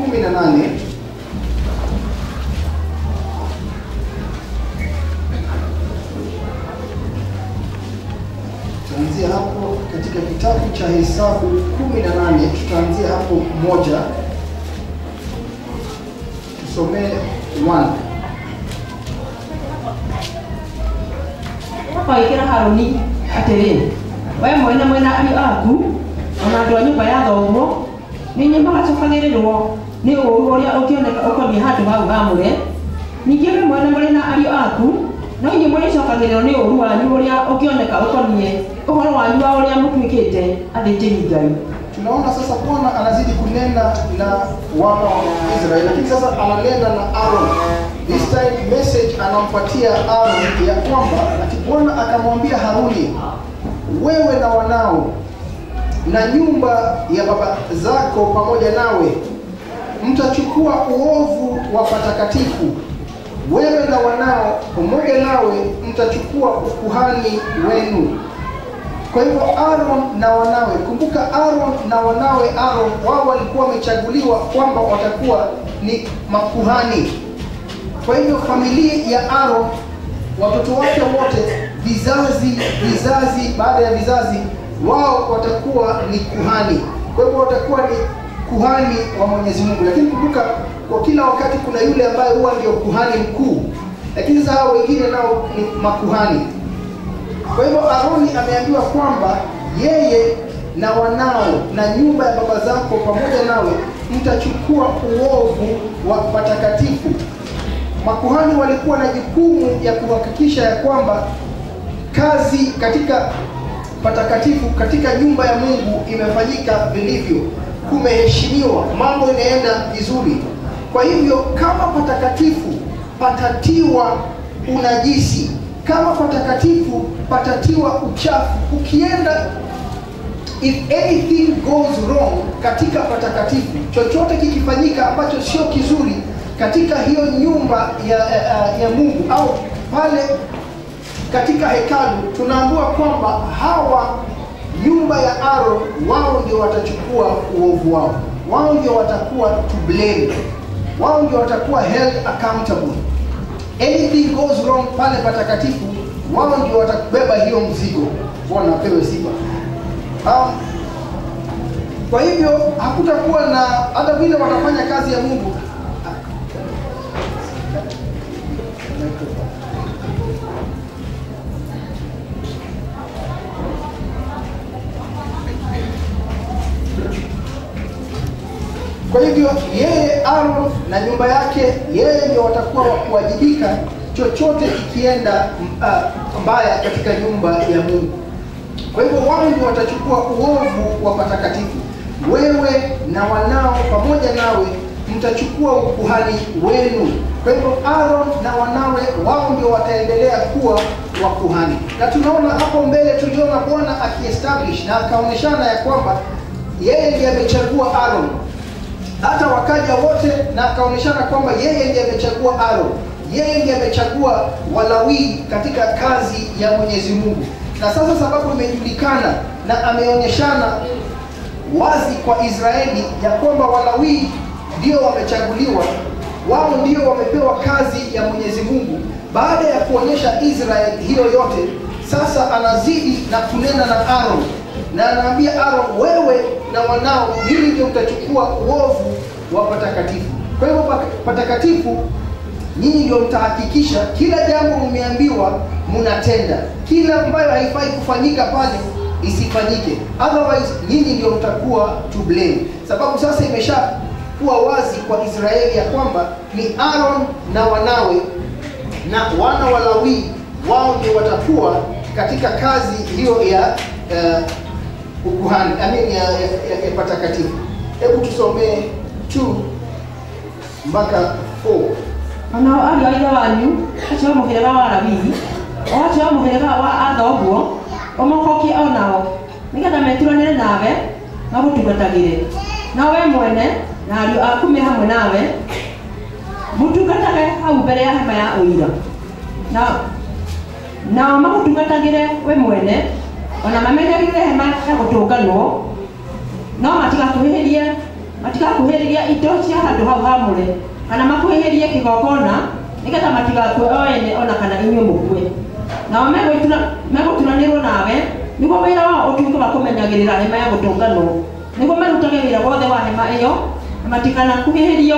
18. Tutaanzia hapo katika kitabu cha Hesabu 18, tutaanzia hapo 1. Tusomee 1. Kwa ikira Haruni atiri we mwena ari aku ona andu a nyumba ya thoguo ni nyumba gacokanĩrĩrwo nĩ ũũru ũrĩa ũkĩoneka ũkoniĩ handũ hau hamũre. Ningĩ we mwene mũrĩ na ariũ aku no inyuĩ mũrĩcokanĩrĩrwo nĩ ũũru wanyu ũrĩa ũkĩoneka ũkoniĩ ũhoro wanyu wa ũrĩa mũtuĩkĩte athĩnjĩri Ngai. Tunaona sasa Bwana anazidi kunena na wana wa Israeli, lakini sasa ananena na Aaron. This time message anampatia Aaron ya kwamba ati Bwana akamwambia Haruni, wewe na wanao na nyumba ya baba zako pamoja nawe mtachukua uovu wa patakatifu. Wewe na wanao pamoja nawe mtachukua ukuhani wenu. Kwa hivyo Aaron na wanawe, kumbuka Aaron na wanawe, Aaron wao walikuwa wamechaguliwa kwamba watakuwa ni makuhani. Kwa hivyo familia ya Aaron, watoto wake wote, vizazi baada ya vizazi, wao watakuwa ni kuhani. Kwa hivyo watakuwa ni kuhani wa Mwenyezi Mungu. Lakini kumbuka, kwa kila wakati kuna yule ambaye huwa ndio kuhani mkuu, lakini sasa hao wengine nao ni makuhani. Kwa hivyo Aroni ameambiwa kwamba yeye na wanao na nyumba ya baba zako pamoja nawe mtachukua uovu wa patakatifu. Makuhani walikuwa na jukumu ya kuhakikisha ya kwamba kazi katika patakatifu, katika nyumba ya Mungu imefanyika vilivyo, kumeheshimiwa, mambo inaenda vizuri. Kwa hivyo kama patakatifu patatiwa unajisi, kama patakatifu patatiwa uchafu, ukienda, if anything goes wrong katika patakatifu, chochote kikifanyika ambacho sio kizuri katika hiyo nyumba ya Mungu au pale katika hekalu, tunaambiwa kwamba hawa nyumba ya Aaron wao ndio watachukua uovu wao, wao ndio watakuwa to blame, wao ndio watakuwa held accountable. Anything goes wrong pale patakatifu, wao ndio watabeba hiyo mzigo. Bwana apewe sifa. Kwa hivyo hakutakuwa na hata vile watafanya kazi ya Mungu. Kwa hivyo yeye Aaron na nyumba yake, yeye ndio watakuwa kuwajibika chochote ikienda mbaya katika nyumba ya Mungu. Kwa hivyo wao ndio watachukua uovu wa patakatifu. Wewe na wanao pamoja nawe mtachukua ukuhani wenu. Kwa hivyo Aaron na wanawe wao ndio wataendelea kuwa wakuhani. Na tunaona hapo mbele tuliona Bwana akiestablish na akaoneshana ya kwamba yeye ndiye amechagua Aaron. Hata wakaja wote na akaoneshana kwamba yeye ndiye amechagua Aaron. Yeye ndiye amechagua Walawi katika kazi ya Mwenyezi Mungu. Na sasa sababu imejulikana na ameonyeshana wazi kwa Israeli ya kwamba Walawi ndio wamechaguliwa, wao ndio wamepewa kazi ya Mwenyezi Mungu. Baada ya kuonyesha Israeli hiyo yote, sasa anazidi na kunena na Aaron. Na anaambia Aaron, wewe na wanao hili ndio mtachukua uovu wa patakatifu. Kwa hivyo patakatifu, nyinyi ndio mtahakikisha kila jambo mmeambiwa mnatenda. Kila ambayo haifai kufanyika pale isifanyike. Otherwise nyinyi ndio mtakuwa to blame. Sababu sasa imeshakuwa wazi kwa Israeli ya kwamba ni Aaron na wanawe na wana wa Lawi wao ndio watakuwa katika kazi hiyo ya ukuhani, ya patakatifu. Hebu tusomee 2 mpaka 4. Anao ari aitha wanyu acio muhirega wa Lawi acio muhirega wa athoguo omokokie onao nigetha meturanire nawe na gutungatagire na we mwene na ariũ aku me hamwe nawe mutungatage hau mbere ya hema ya ũira na magutungatagire we mwene ona mamenyagire hema ya gũtũnganwo no matigakuhĩrĩrie matikakuhĩrĩria indo cia handũ hau hamũre kana makuhĩrĩrie kĩgongona nĩgetha matigakue o ene ona kana inyuĩ mũkue. Nao megũturanĩrwo nawe nĩguo wĩra wao ũtuĩke wa kũmenyagĩrĩra hema ya gũtũnganwo, nĩguo marutage wĩra wothe wa hema ĩyo na matikanakuhĩrĩrio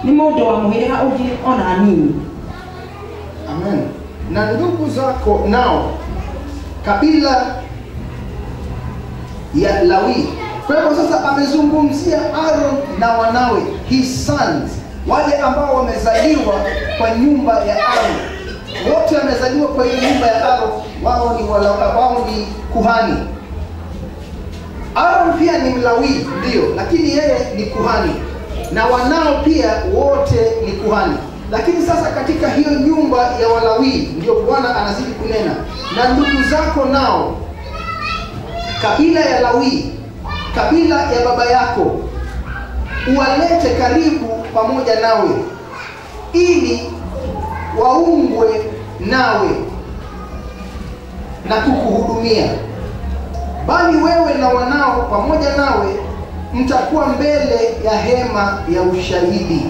nĩ mũndũ wa mũhĩrĩga ũngĩ ona hanini. Amen. Na ndugu zako nao kabila ya Lawi. Kwa hivyo sasa amezungumzia Aaron na wanawe, his sons, wale ambao wamezaliwa kwa nyumba ya Aaron. Wote wamezaliwa kwa hiyo nyumba ya Aaron, wao ni kuhani. Aaron pia ni Mlawi ndio, lakini yeye ni kuhani. Na wanao pia wote ni kuhani. Lakini sasa katika hiyo nyumba ya Walawi ndio Bwana anazidi kunena, na ndugu zako nao kabila ya Lawi, kabila ya baba yako, uwalete karibu pamoja nawe ili waungwe nawe na kukuhudumia. Bali wewe na wanao pamoja nawe mtakuwa mbele ya hema ya ushahidi.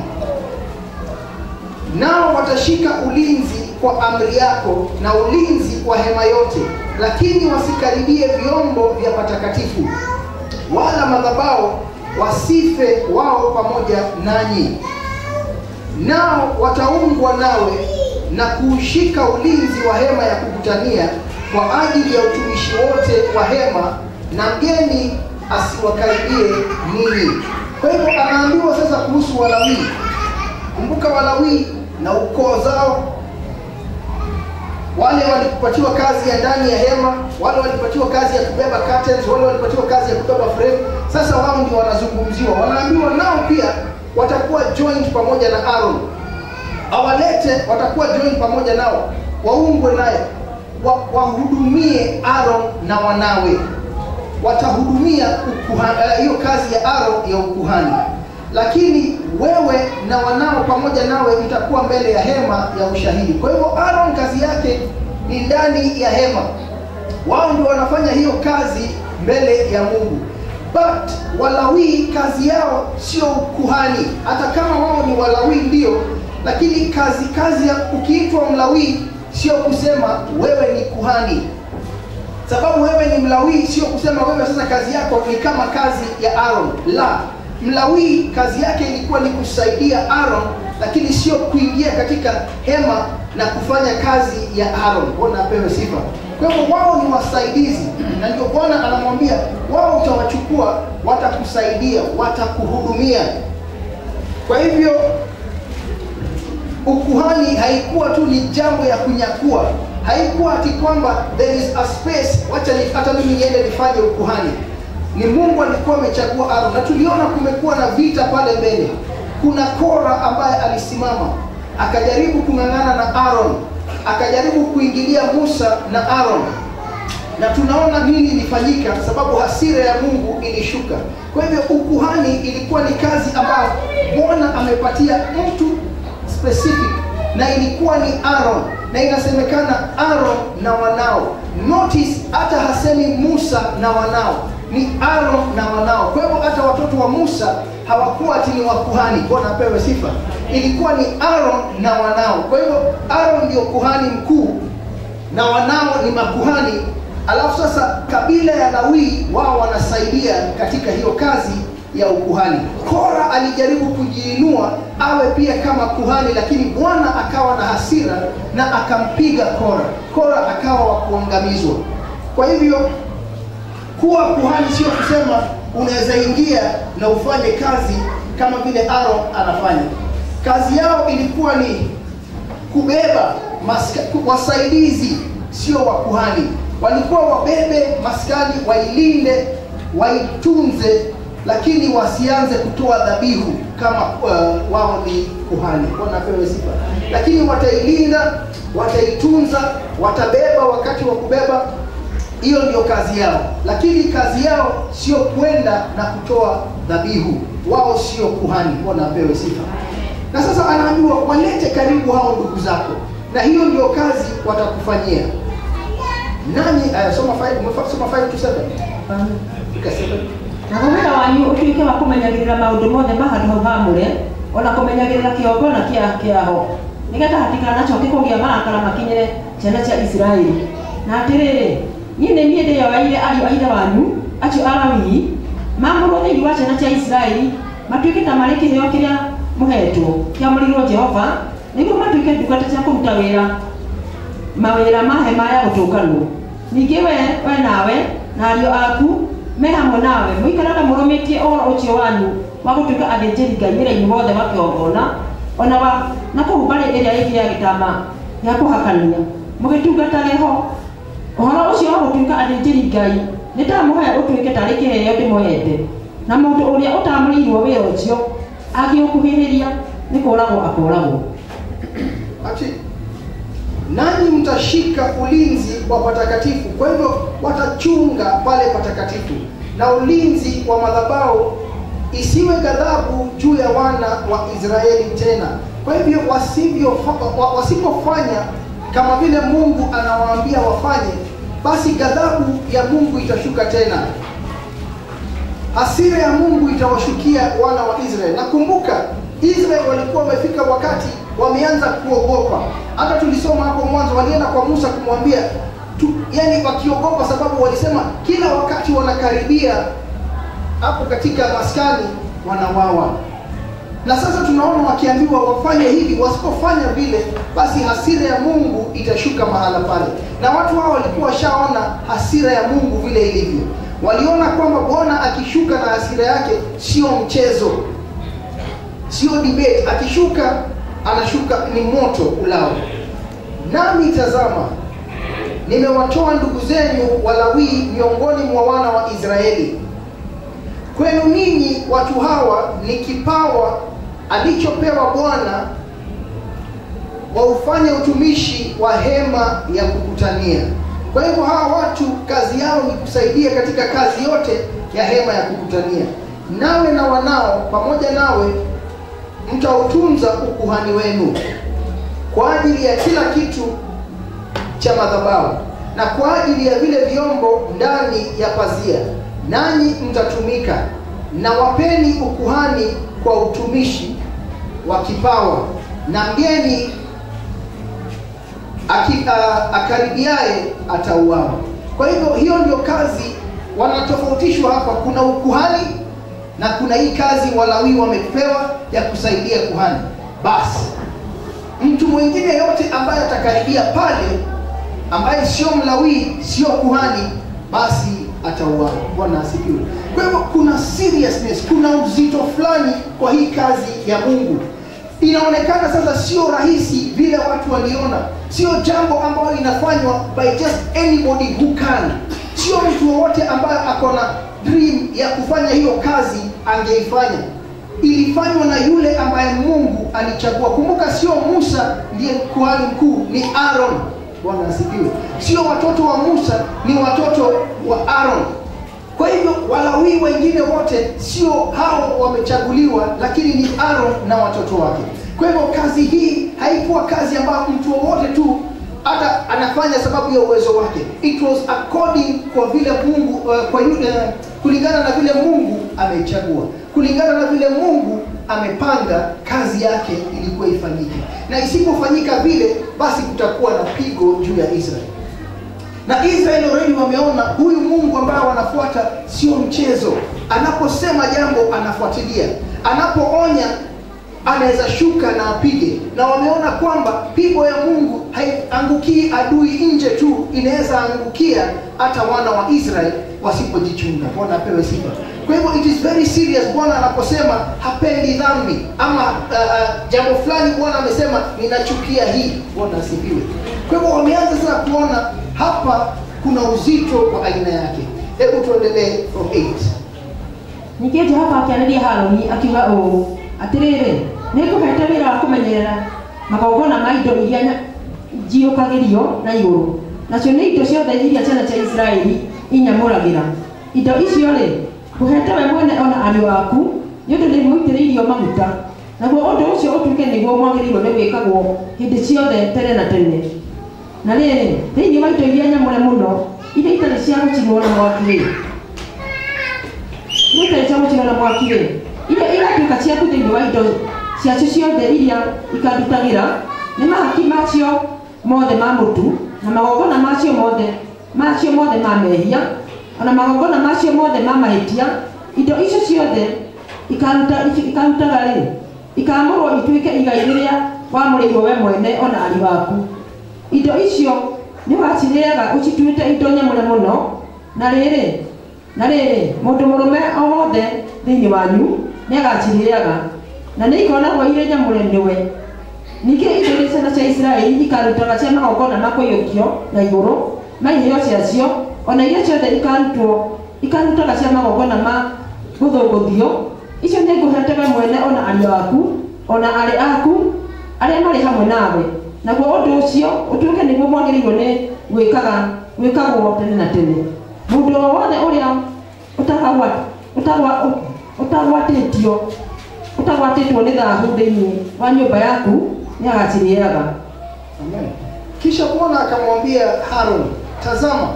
Nao watashika ulinzi kwa amri yako na ulinzi wa hema yote, lakini wasikaribie vyombo vya patakatifu wala madhabahu, wasife wao pamoja nanyi. Nao wataungwa nawe na kuushika ulinzi wa hema ya kukutania kwa ajili ya utumishi wote wa hema, na mgeni asiwakaribie ninyi. Kwa hivyo anaambiwa sasa kuhusu Walawi. Kumbuka Walawi na ukoo zao, wale walipatiwa kazi ya ndani ya hema, wale walipatiwa kazi ya kubeba curtains, wale walipatiwa kazi ya kubeba frame. Sasa wao ndio wanazungumziwa, wanaambiwa nao pia watakuwa joined pamoja na Aaron. Awalete, watakuwa joined pamoja nao, waungwe naye, wahudumie Aaron na wanawe. Watahudumia hiyo kazi ya Aaron ya ukuhani. Lakini wewe na wanao pamoja nawe mtakuwa mbele ya hema ya ushahidi. Kwa hivyo Aaron kazi yake ni ndani ya hema. Wao ndio wanafanya hiyo kazi mbele ya Mungu. But Walawi kazi yao sio ukuhani. Hata kama wao ni Walawi ndio, lakini kazi ya ukiitwa Mlawi sio kusema wewe ni kuhani. Sababu wewe ni Mlawi sio kusema wewe sasa kazi yako ni kama kazi ya Aaron. La, Mlawi kazi yake ilikuwa ni kusaidia Aaron, lakini sio kuingia katika hema na kufanya kazi ya Aaron. Bwana apewe sifa. Kwa hivyo wao ni wasaidizi, na ndio Bwana anamwambia wao utawachukua, watakusaidia, watakuhudumia. Kwa hivyo ukuhani haikuwa tu ni jambo ya kunyakua. Haikuwa ati kwamba there is a space, hata mimi niende nifanye ukuhani. Ni Mungu alikuwa amechagua Aaron, na tuliona kumekuwa na vita pale mbele. Kuna Kora ambaye alisimama akajaribu kung'ang'ana na Aaron, akajaribu kuingilia Musa na Aaron, na tunaona nini ilifanyika, sababu hasira ya Mungu ilishuka. Kwa hivyo ukuhani ilikuwa ni kazi ambayo Bwana amepatia mtu specific, na ilikuwa ni Aaron, na inasemekana Aaron na wanao. Notice hata hasemi Musa na wanao, ni Aaron na wanao. Kwa hivyo hata watoto wa Musa hawakuwa ati ni wakuhani. Bwana apewe sifa. Ilikuwa ni Aaron na wanao. Kwa hivyo Aaron ndio kuhani mkuu na wanao ni makuhani. Alafu sasa kabila ya Lawi wao wanasaidia katika hiyo kazi ya ukuhani. Kora alijaribu kujiinua awe pia kama kuhani, lakini Bwana akawa na hasira na akampiga Kora. Kora akawa wa kuangamizwa. Kwa hivyo kuwa kuhani sio kusema unaweza ingia na ufanye kazi kama vile Aaron anafanya. Kazi yao ilikuwa ni kubeba wasaidizi, sio wa kuhani. Walikuwa wabebe maskani, wailinde, waitunze, lakini wasianze kutoa dhabihu kama wao ni kuhani. Bwana apewe sifa. Lakini watailinda, wataitunza, watabeba wakati wa kubeba. Hiyo ndio kazi yao. Lakini kazi yao sio kwenda na kutoa dhabihu. Wao sio kuhani. Bwana apewe sifa. Na sasa anaambiwa walete karibu hao ndugu zako, na hiyo ndio kazi watakufanyia. Nani soma 5 to 7. na wĩra wanyu ũtuĩke wa kũmenyagĩrĩra maũndũ mothe ma handũ hau haamũre, ona kũmenyagĩrĩra kĩongona kĩaho, nĩgetha hatikanacoke kũgĩa marakara makinyĩre ciana cia Isiraeli. Na atĩrĩrĩ, niĩ nĩ niĩ ndĩoyaire ariũ a ithe wanyu acio Alawii mamũrwo thĩinĩ wa ciana cia Isiraeli matuĩke ta marĩ kĩheo kĩrĩa mũhetwo kĩamũrĩirwo Jehova, nĩguo matuĩke ndungata cia kũruta wĩra mawĩra ma hema ya gũtũnganwo. Ningĩ we nawe na ariũ aku me hamwe nawe mũikaraga mũrũmĩtie ũhoro ũcio wanyu wa gũtuĩka athĩnjĩri Ngai wĩra-inĩ wothe wa kĩgongona, ona na kũhumba ĩrĩa ĩngĩ ya gĩtama ya kũhakania mũgĩtungatage ho. Ũhoro ũcio wa gũtuĩka athĩnjĩri Ngai nĩ ndamũhe ũtuĩke tarĩ kĩheo ndĩmũhete, na mũndũ ũrĩa ũtamũrĩirwo wĩra ũcio agĩũkuhĩrĩria nĩ kũũragwo akũũragwo. Ati nanyi mtashika ulinzi wa patakatifu. Kwa hivyo watachunga pale patakatifu na ulinzi wa madhabahu, isiwe ghadhabu juu ya wana wa Israeli tena. Kwa hivyo wasipofanya kama vile Mungu anawaambia wafanye, basi ghadhabu ya Mungu itashuka tena. Hasira ya Mungu itawashukia wana wa Israeli. Nakumbuka Israeli walikuwa wamefika wakati wameanza kuogopa. Hata tulisoma hapo mwanzo, walienda kwa Musa kumwambia yani wakiogopa, sababu walisema kila wakati wanakaribia hapo katika maskani wanawawa. Na sasa tunaona wakiambiwa wafanye hivi, wasipofanya vile basi hasira ya Mungu itashuka mahala pale. Na watu hao walikuwa shaona hasira ya Mungu vile ilivyo. Waliona kwamba Bwana akishuka na hasira yake sio mchezo, sio debate. Akishuka anashuka ni moto ulao. Nami tazama, nimewatoa ndugu zenu Walawi miongoni mwa wana wa Israeli. Kwenu ninyi watu hawa ni kipawa alichopewa Bwana, waufanye utumishi wa hema ya kukutania. Kwa hivyo hawa watu kazi yao ni kusaidia katika kazi yote ya hema ya kukutania. Nawe na wanao pamoja nawe mtautunza ukuhani wenu kwa ajili ya kila kitu cha madhabahu na kwa ajili ya vile vyombo ndani ya pazia, nanyi mtatumika. Na wapeni ukuhani kwa utumishi wa kipawa, na mgeni akaribiaye atauawa. Kwa hivyo hiyo ndio kazi wanatofautishwa hapa. Kuna ukuhani na kuna hii kazi Walawi wamepewa ya kusaidia kuhani. Basi mtu mwingine yote ambaye atakaribia pale, ambaye sio Mlawi, sio kuhani, basi atauawa. Bwana asifiwe. Kwa hivyo kuna seriousness, kuna uzito fulani kwa hii kazi ya Mungu. Inaonekana sasa sio rahisi vile watu waliona, sio jambo ambalo linafanywa by just anybody who can. Sio mtu wote ambaye akona dream ya kufanya hiyo kazi angeifanya. Ilifanywa na yule ambaye Mungu alichagua. Kumbuka sio Musa ndiye kuhani mkuu, ni Aaron. Bwana asifiwe. Sio watoto wa Musa, ni watoto wa Aaron. Kwa hivyo Walawi wengine wote sio hao wamechaguliwa, lakini ni Aaron na watoto wake. Kwa hivyo kazi hii haikuwa kazi ambayo mtu wote tu hata anafanya sababu ya uwezo wake. It was according kwa vile Mungu kulingana na vile Mungu amechagua, kulingana na vile Mungu amepanga kazi yake ilikuwa ifanyike. Na isipofanyika vile, basi kutakuwa na pigo juu ya Israeli. Na Israeli already wameona huyu Mungu ambaye wanafuata sio mchezo. Anaposema jambo anafuatilia, anapoonya anaweza shuka na apige. Na wameona kwamba pigo ya Mungu haiangukii adui nje tu, inaweza angukia hata wana wa Israeli wasipojichunga. Bwana apewe sifa. Kwa hivyo it is very serious. Bwana anaposema hapendi dhambi ama jambo fulani, Bwana amesema ninachukia hii. Bwana asifiwe. Kwa hivyo wameanza sasa kuona hapa kuna uzito wa aina yake. Hebu tuendelee from 8. Nikeje hapa akiangalia Haruni akiwa atirire nikuhete wira wa kumenyerera magongona ma indo iria njiũkagĩrio na igũrũ, nacio nĩ indo ciothe iria ciana cia Isiraeli inyamũragĩra. Indo icio rĩ ũhete we mwene ona ariũ aku, nĩ ũndũ nĩmũitĩrĩirio maguta, naguo ũndũ ũcio ũtuĩke nĩguo mwagĩrĩirwo nĩ gwĩkagwo hĩndĩ ciothe tene na tene. Na rĩrĩ thĩinĩ wa indo iria nyamũre mũno iria itarĩ cia gũcinwo na mwaki, nĩũkarekia mũtino na mwaki-rĩ, iria igatuĩka ciaku thĩinĩ wa indo ciacio ciothe iria ikandutagĩra, nĩ mahaki macio mothe ma mũtu na magongona macio mothe ma mehia, ona magongona macio mothe ma mahĩtia. Indo icio ciothe ikarutaga-rĩ, ikamũrwo ituĩke igai rĩrĩa wamũrĩirwo we mwene ona ari waku. Indo icio nĩ wacirĩaga ũcituĩte indo nyamũre mũno, na rĩrĩ mũndũ mũrũme o wothe thĩinĩ wanyu nĩ agacirĩaga, na nĩ ikonagwo irĩ nyamũre nĩwe. Ningĩ indo iria ciana cia Isiraeli ikarutaga cia magongona ma kũiyũkio na igũrũ ma iheo ciacio, ona iria ciothe ikarutaga cia magongona ma gũthũngũthio, icio nĩ ngũhete we mwene ona ari waku ona arĩ aku arĩa marĩ hamwe nawe, naguo ũndũ ũcio ũtuĩke nĩguo mwagĩrĩirwo nĩ gwĩkagwo tene na tene. Mũndũ o wothe ũrĩa ũtagwatĩtwo nĩ thaahu thĩinĩ wa nyũmba yaku nĩ agacirĩaga. Amen. Kisha Bwana akamwambia Harun, tazama,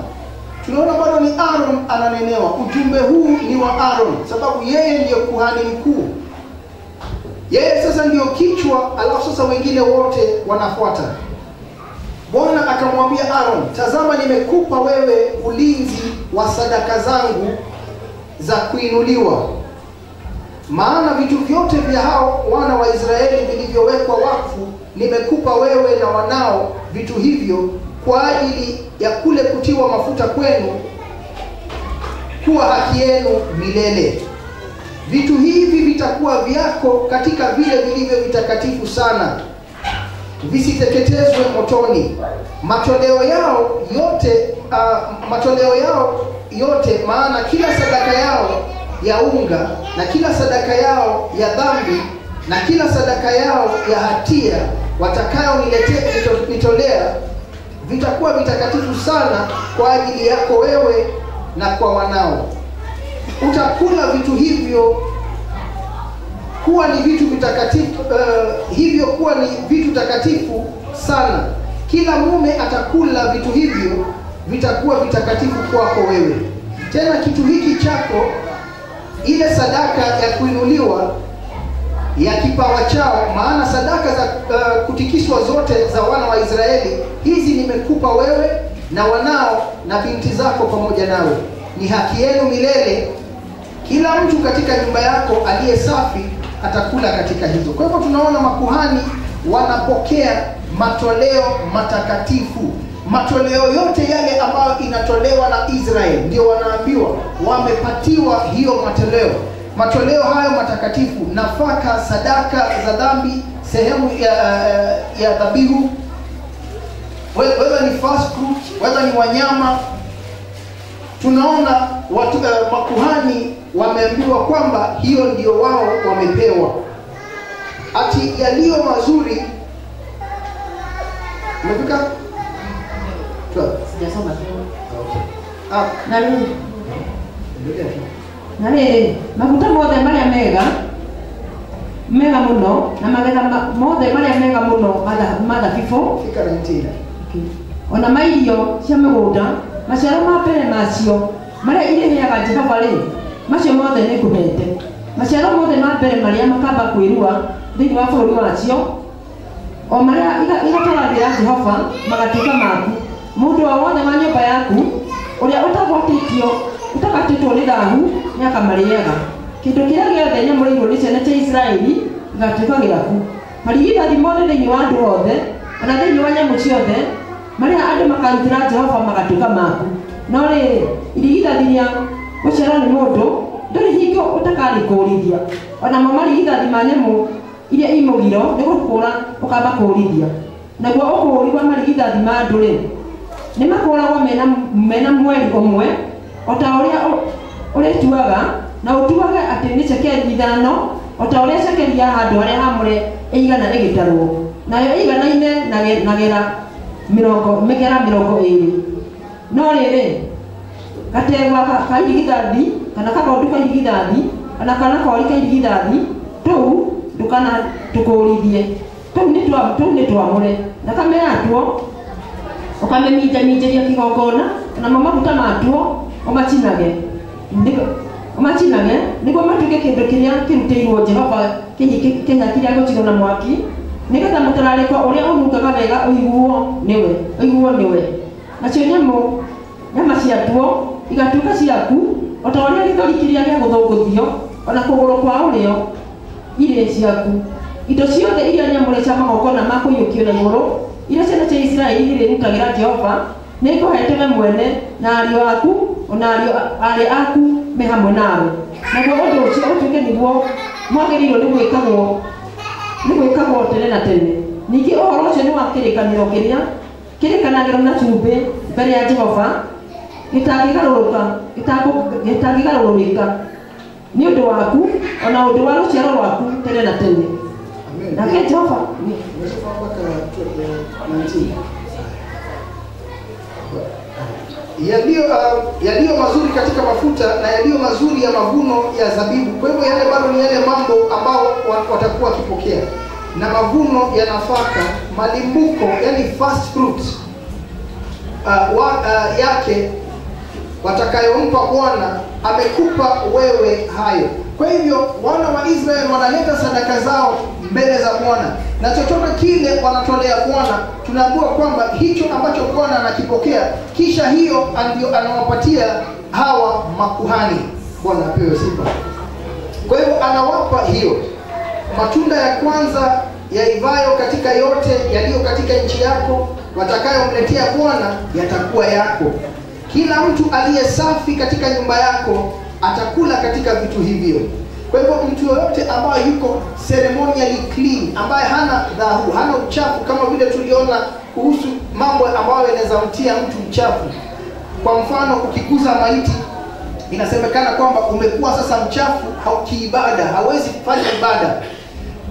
tunaona bado ni Aaron ananenewa. Ujumbe huu ni wa Aaron sababu yeye ndiyo kuhani mkuu. Yeye sasa ndiyo kichwa, alafu sasa wengine wote wanafuata. Bwana akamwambia Aaron, tazama, nimekupa wewe ulinzi wa sadaka zangu za kuinuliwa. Maana vitu vyote vya hao wana wa Israeli vilivyowekwa wakfu nimekupa wewe na wanao vitu hivyo kwa ajili ya kule kutiwa mafuta kwenu kuwa haki yenu milele. Vitu hivi vitakuwa vyako katika vile vilivyo vitakatifu sana, visiteketezwe motoni. Matoleo yao yote, maana kila sadaka yao ya unga na kila sadaka yao ya dhambi na kila sadaka yao ya hatia watakayonitolea vitakuwa vitakatifu sana kwa ajili yako wewe na kwa wanao. Utakula vitu hivyo kuwa ni vitu vitakatifu, kuwa ni vitu takatifu sana. Kila mume atakula vitu hivyo, vitakuwa vitakatifu kwako wewe. Tena kitu hiki chako, ile sadaka ya kuinuliwa ya kipawa chao, maana sadaka za kutikiswa zote za wana wa Israeli, hizi nimekupa wewe na wanao na binti zako pamoja nawe. Ni haki yenu milele. Kila mtu katika nyumba yako aliye safi atakula katika hizo. Kwa hivyo tunaona makuhani wanapokea matoleo matakatifu. Matoleo yote yale ambayo inatolewa na Israeli, ndio wanaambiwa wamepatiwa hiyo matoleo. Matoleo hayo matakatifu, nafaka, sadaka za dhambi, sehemu ya dhabihu, whether ni first fruit, whether ni wanyama. Tunaona watu makuhani wameambiwa kwamba hiyo ndio wao wamepewa. Ati yaliyo mazuri. Umefika? Sijasoma. Okay. Nani maguta mothe maria mega muno na magetha mothe maria mega muno mathabibũ Fika 19. Okay. Ona mairio cia mĩgũnda maciaro ma mbere macio maria irĩheaga Jehova-rĩ, macio mothe nĩ ngũhete. Maciaro mothe ma mbere maria makamba kwĩrua thĩinĩ wa bũrũri wacio, o maria igatwaragĩra Jehova magatuĩka maku. Mũndũ o wothe wa nyũmba yaku ũrĩa ũtagatĩtwo nĩ thaahu nĩ akamarĩaga. Kĩndũ kĩrĩa gĩothe nyamũrĩirwo nĩ ciana cia Isiraeli gĩgatuĩka gĩaku. Marigithathi mothe thĩinĩ wa andũ othe ona thĩinĩ wa nyamũ ciothe marĩa andũ makarutĩra Jehova magatuĩka maku. No rĩrĩ, irigithathi rĩa gũciarwo nĩ mũndũ ndũrĩ hingo ũtakarĩkũrithia. Onamo marigithathi ma nyamũ iria imũgiro nĩ gũkũra ũkamba kũrithia. Naguo ũkũũri wa marigithathi ma andũ-rĩ, nĩ makũragwo mena mweri ũmwe, o ta ũrĩa ũrĩtuaga na ũtuage atĩ nĩ cekeri 5, o ta ũrĩa cekeri ya handũ harĩa hamũre ĩigana ĩgĩtarwo, nayo ĩiganaine na gera 20. No rĩrĩ, gategwa ka irigithathi kana kagondu ka irigithathi kana kori ka irigithathi tũu ndũkana tũkũrithie. Tũu nĩ twamũre, thakame yatuo ũkamĩminjaminjĩria kĩgongona, namo maguta matuo ũmacinage. machinage niguo matuke kindu kiria kirutirwo Jehova kinya kiria gutigwo na mwaki nigetha mutarariko uria unungaga wega uiguo niwe nacio nyama ciatuo igatuka ciaku o ta uria githori kiria gia guthunguthio ona kuguru kwa urio ire ciaku indo ciothe iria nyamure cia magongona ma kũiyũkio na igũrũ iria ciana cia Isiraeli irĩrutagĩra Jehova nĩ ikuheteme mwene na ariũ aku ona arĩ aku me hamwe nawe naguo ũndũ ũcio ũtuĩke nĩguo mwagĩrĩirwo nĩ gwĩkagwo tene na tene. Ningĩ ũhoro ũcio nĩ wa kĩrĩkanĩro kĩrĩa kĩrĩkanagĩrwo na cumbĩ mbere ya Jehova gĩtangĩgarũrĩka nĩ ũndũ waku ona ũndũ wa rũciaro rwaku tene na tene. Nake Jehova yaliyo mazuri katika mafuta na yaliyo mazuri ya mavuno ya zabibu. Kwa hivyo yale bado ni yale mambo ambao watakuwa wakipokea, na mavuno ya nafaka, malimbuko, yani first fruits yake watakayompa Bwana, amekupa wewe hayo. Kwa hivyo wana wa Israeli wanaleta sadaka zao mbele za Bwana, na chochote kile wanatolea Bwana, tunaambiwa kwamba hicho ambacho Bwana anakipokea, kisha hiyo ndio anawapatia hawa makuhani. Bwana apewe sifa. Kwa hivyo anawapa hiyo matunda ya kwanza yaivayo katika yote yaliyo katika nchi yako, watakayomletea Bwana yatakuwa yako. Kila mtu aliye safi katika nyumba yako atakula katika vitu hivyo. Kwa hivyo mtu yoyote ambaye yuko ceremonially clean, ambaye hana dhahabu, hana uchafu, kama vile tuliona kuhusu mambo ambayo yanaweza mtia mtu uchafu. Kwa mfano, ukikuza maiti, inasemekana kwamba umekuwa sasa mchafu kiibada, hawezi kufanya ibada.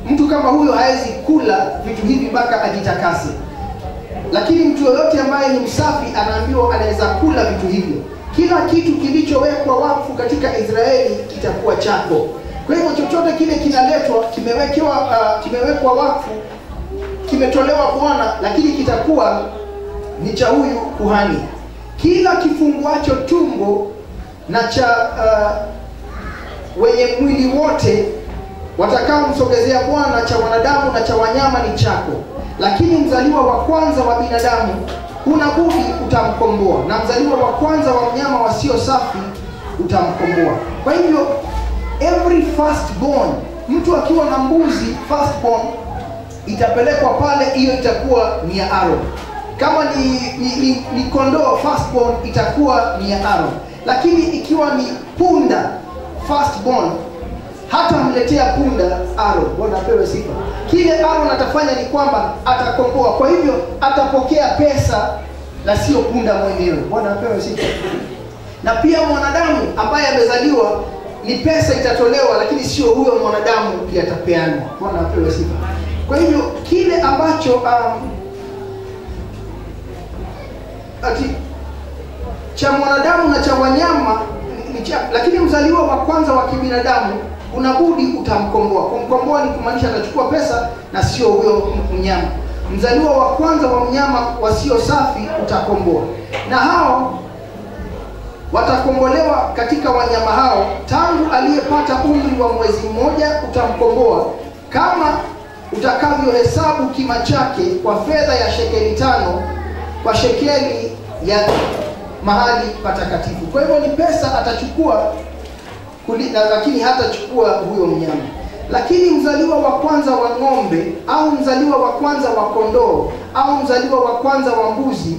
Mtu kama huyo hawezi kula vitu hivi mpaka ajitakase. Lakini mtu yoyote ambaye ni msafi anaambiwa anaweza kula vitu hivyo. Kila kitu kilichowekwa wakfu katika Israeli kitakuwa chako. Kwa hivyo chochote kile kinaletwa, kimewekwa wakfu, kimetolewa Bwana, lakini kitakuwa ni cha huyu kuhani. Kila kifunguacho tumbo na cha wenye mwili wote watakaomsogezea Bwana, cha wanadamu na cha wanyama, ni chako. Lakini mzaliwa wa kwanza wa binadamu huna budi utamkomboa, na mzaliwa wa kwanza wa mnyama wasio safi utamkomboa. Kwa hivyo every firstborn, mtu akiwa na mbuzi firstborn, itapelekwa pale, hiyo itakuwa ni ya Aaron. Kama ni kondoo firstborn, itakuwa ni ya Aaron. Lakini ikiwa ni punda firstborn, hata mletea punda Aaron. Bwana apewe sifa. Kile Aaron atafanya ni kwamba atakomboa. Kwa hivyo atapokea pesa na sio punda mwenyewe. Bwana apewe sifa. Na pia mwanadamu ambaye amezaliwa, ni pesa itatolewa, lakini sio huyo mwanadamu pia atapeanwa. Bwana apewe sifa. Kwa hivyo kile ambacho cha mwanadamu na cha wanyama lakini mzaliwa wa kwanza wa kibinadamu unabudi utamkomboa. Kumkomboa ni kumaanisha atachukua pesa na sio huyo mnyama. Mzaliwa wa kwanza wa mnyama wasio safi utakomboa. Na hao watakombolewa katika wanyama hao, tangu aliyepata umri wa mwezi mmoja utamkomboa, kama utakavyohesabu kima chake, kwa fedha ya shekeli 5 kwa shekeli ya mahali patakatifu. Kwa hivyo ni pesa atachukua, lakini hatachukua huyo mnyama. Lakini mzaliwa wa kwanza wa ng'ombe, au mzaliwa wa kwanza wa kondoo, au mzaliwa wa kwanza wa mbuzi,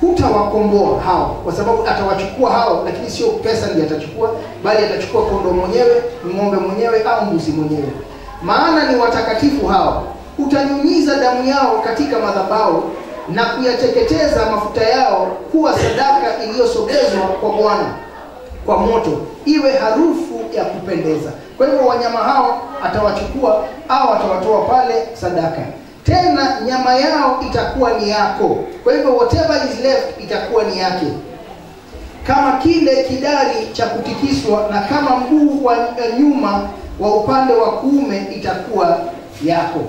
hutawakomboa hao, kwa sababu atawachukua hao, lakini sio pesa ndiye atachukua, bali atachukua kondoo mwenyewe, ng'ombe mwenyewe, au mbuzi mwenyewe. Maana ni watakatifu hao. Utanyunyiza damu yao katika madhabahu na kuyateketeza mafuta yao kuwa sadaka iliyosogezwa kwa Bwana kwa moto, iwe harufu ya kupendeza. Kwa hivyo wanyama hao atawachukua au atawatoa pale sadaka. Tena nyama yao itakuwa ni yako. Kwa hivyo whatever is left itakuwa ni yake. Kama kile kidari cha kutikiswa na kama mguu wa nyuma wa upande wa kuume itakuwa yako.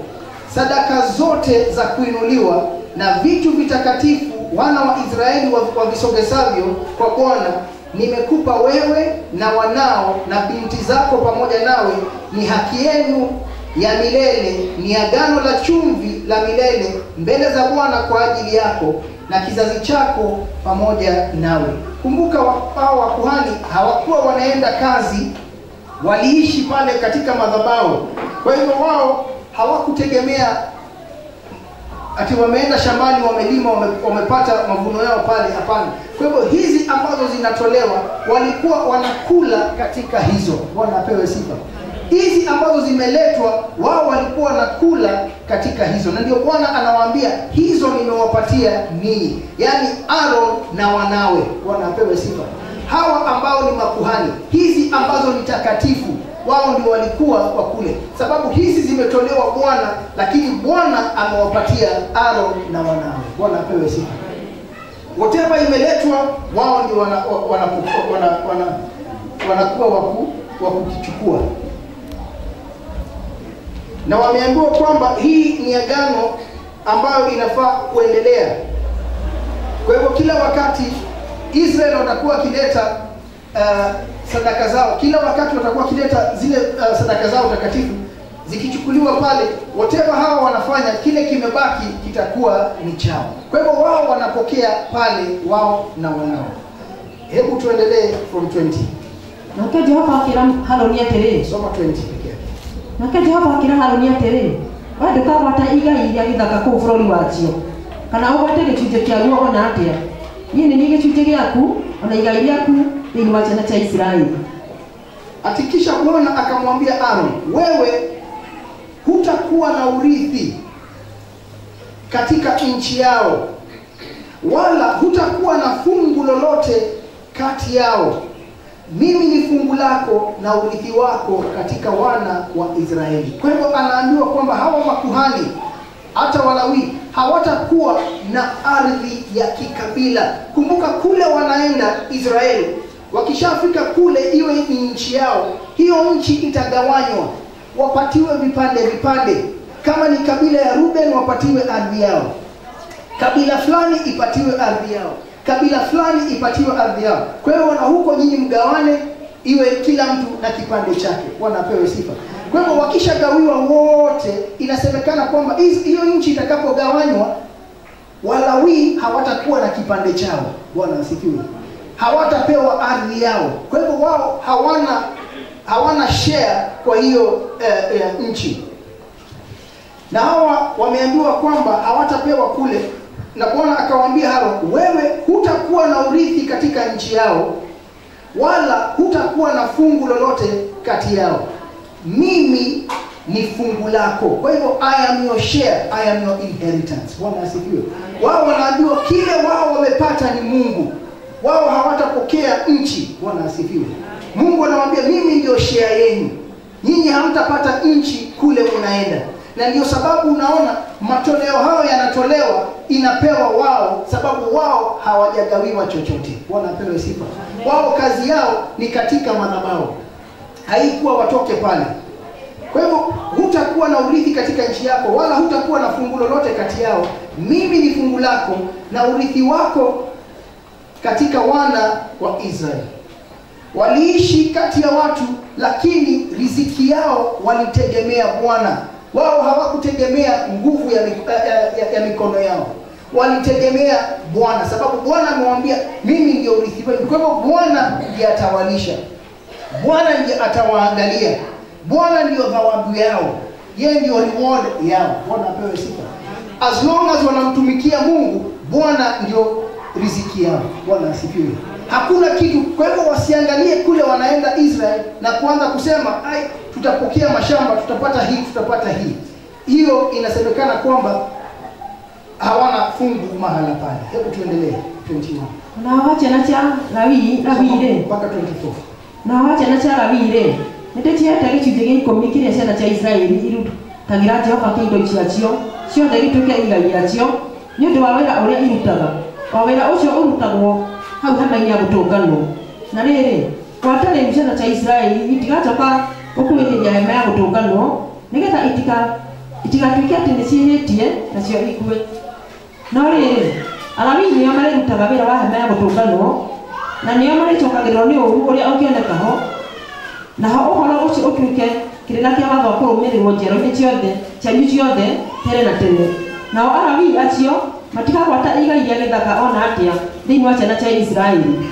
Sadaka zote za kuinuliwa na vitu vitakatifu wana wa Israeli wavisogezavyo kwa Bwana nimekupa wewe na wanao na binti zako pamoja nawe, ni haki yenu ya milele, ni agano la chumvi la milele mbele za Bwana kwa ajili yako na kizazi chako pamoja nawe. Kumbuka hao wakuhani hawakuwa wanaenda kazi, waliishi pale katika madhabahu. Kwa hivyo wao hawakutegemea ati wameenda shambani, wamelima, wamepata mavuno yao pale. Hapana. Kwa hivyo hizi ambazo zinatolewa walikuwa wanakula katika hizo. Bwana apewe sifa. Hizi ambazo zimeletwa wao walikuwa wanakula katika hizo, na ndio Bwana anawaambia hizo nimewapatia ninyi, yani Aaron na wanawe. Bwana apewe sifa. Hawa ambao ni makuhani, hizi ambazo ni takatifu, wao ndio walikuwa wakule, sababu hizi zimetolewa Bwana, lakini Bwana amewapatia Aaron na wanawe. Bwana apewe sifa. Whatever imeletwa wao ndio wanakuwa wa kukichukua. Na wameambiwa kwamba hii ni agano ambayo inafaa kuendelea. Kwa hivyo kila wakati Israeli watakuwa kileta sadaka zao, kila wakati watakuwa kileta zile sadaka zao takatifu, zikichukuliwa pale, whatever hawa wanafanya, kile kimebaki kitakuwa ni chao. Kwa hivyo wao wanapokea pale, wao na wanao. Hebu tuendelee from 20. Nake Jehova akira Haruni atĩrĩ, soma 20 pekee. Nake Jehova akira Haruni atĩrĩ, we ndũkagwata igai iria gĩthaka kũu bũrũri wacio, kana ũgwate gĩcunjĩ kĩaguo ona atĩa. Niĩ nĩ niĩ gĩcunjĩ gĩaku ona igai rĩaku thĩinĩ wa ciana cia Isiraeli. Atikisha Bwana akamwambia Aaron, wewe hutakuwa na urithi katika nchi yao, wala hutakuwa na fungu lolote kati yao. Mimi ni fungu lako na urithi wako katika wana wa Israeli. Kwa hivyo anaambiwa kwamba hawa makuhani, hata Walawi, hawatakuwa na ardhi ya kikabila. Kumbuka kule wanaenda Israeli, wakishafika kule iwe ni nchi yao, hiyo nchi itagawanywa, wapatiwe vipande vipande. Kama ni kabila ya Ruben wapatiwe ardhi yao, kabila fulani ipatiwe ardhi yao, kabila fulani ipatiwe ardhi yao. Kwa hiyo wana huko nyinyi mgawane, iwe kila mtu na kipande chake. Bwana apewe sifa. Kwa hivyo wakishagawiwa wote, inasemekana kwamba hiyo nchi itakapogawanywa, Walawi hawatakuwa na kipande chao. Bwana asifiwe. Hawatapewa ardhi yao. Kwa hivyo wao hawana share kwa hiyo nchi. Na hawa wameambiwa kwamba hawatapewa kule, na Bwana akawaambia Harun, wewe hutakuwa na urithi katika nchi yao, wala hutakuwa na fungu lolote kati yao. Mimi ni fungu lako. Kwa hivyo I am your share, I am your inheritance. Bwana asifiwe. Wao wanaambiwa kile wao wamepata ni Mungu. Wao hawatapokea nchi. Bwana asifiwe. Mungu anawaambia mimi ndio share yenu. Nyinyi hamtapata nchi kule unaenda. Na ndio sababu unaona matoleo hayo yanatolewa, inapewa wao, sababu wao hawajagawiwa chochote. Bwana apewe sifa. Wao kazi yao ni katika madhabahu, haikuwa watoke pale. Kwa hivyo hutakuwa na urithi katika nchi yako, wala hutakuwa na fungu lolote kati yao. Mimi ni fungu lako na urithi wako katika wana wa Israeli. Waliishi kati ya watu, lakini riziki yao walitegemea Bwana. Wao hawakutegemea nguvu ya mikono yao, walitegemea Bwana, sababu Bwana amemwambia mimi ndio urithi wenu. Kwa hivyo Bwana ndiye atawalisha, Bwana ndiye atawaangalia, Bwana ndio thawabu yao, yeye ndio reward yao. Bwana apewe sifa. As long as wanamtumikia Mungu, Bwana ndio riziki yao. Bwana asifiwe. Hakuna kitu. Kwa hivyo wasiangalie kule wanaenda Israel na kuanza kusema ai tutapokea mashamba, tutapata hii, tutapata hii. Hiyo inasemekana kwamba hawana fungu mahala pale. Hebu tuendelee 21. Na wacha na cha Lawi mpaka 24. Na wacha na cha Lawi nĩtĩtiete gĩcunjĩ gĩa 10 kĩrĩa ciana cia Isiraeli irutagira Jehova kĩindo ciacio ciothe gĩtuĩke igai rĩacio nĩ ũndũ wa wĩra ũrĩa irutaga, o wĩra ũcio ũrutagwo hau hema-inĩ ya gũtũnganwo. Na rĩrĩ, gwatarĩ ciana cia Isiraeli itigacoka gũkuhĩrĩria hema ya gũtũnganwo, nĩgetha itigatuĩke atĩ nĩciĩhĩtie nacio ikue. No rĩrĩ, Alawii nĩo marĩrutaga wĩra wa hema ya gũtũnganwo na nio maricokagirwo ni uru uria ukioneka ho na ho uhoro ucio utuike kirina kia watho kurumirirwo njero-ini ciothe cianyu ciothe tere na tene. Nao Alawii acio matikagwata igai rĩa gĩthaka ona atĩa thĩinĩ wa ciana cia Isiraeli.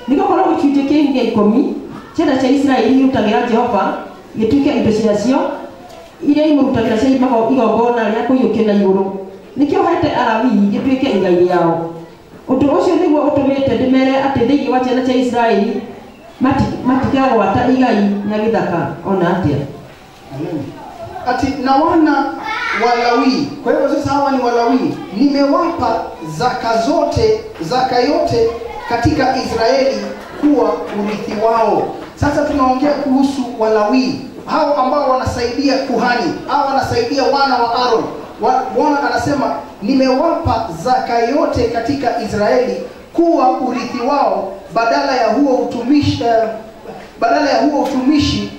Nĩgũkorwo gĩcunjĩ kĩu gĩa 10 ciana cia Isiraeli irutagĩra Jehova gĩtuĩke indo ciacio iria imũrutagĩra cia igongona rĩa kũiyũkia na igũrũ. Nĩkĩo hete Alawii gĩtuĩke igai rĩao. Ũndũ ũcio nĩguo ũtũmĩte ndĩmere atĩ thĩinĩ wa ciana cia Isiraeli matikagwata igai rĩa gĩthaka ona atĩa. Ati na wana wa Lawi. Kwa hivyo sasa hawa ni Walawi. Nimewapa zaka yote katika Israeli kuwa urithi wao. Sasa tunaongea kuhusu Walawi. Hao ambao wanasaidia kuhani, hao wanasaidia wana wa Aaron. Bwana anasema nimewapa zaka yote katika Israeli kuwa urithi wao badala ya huo utumishi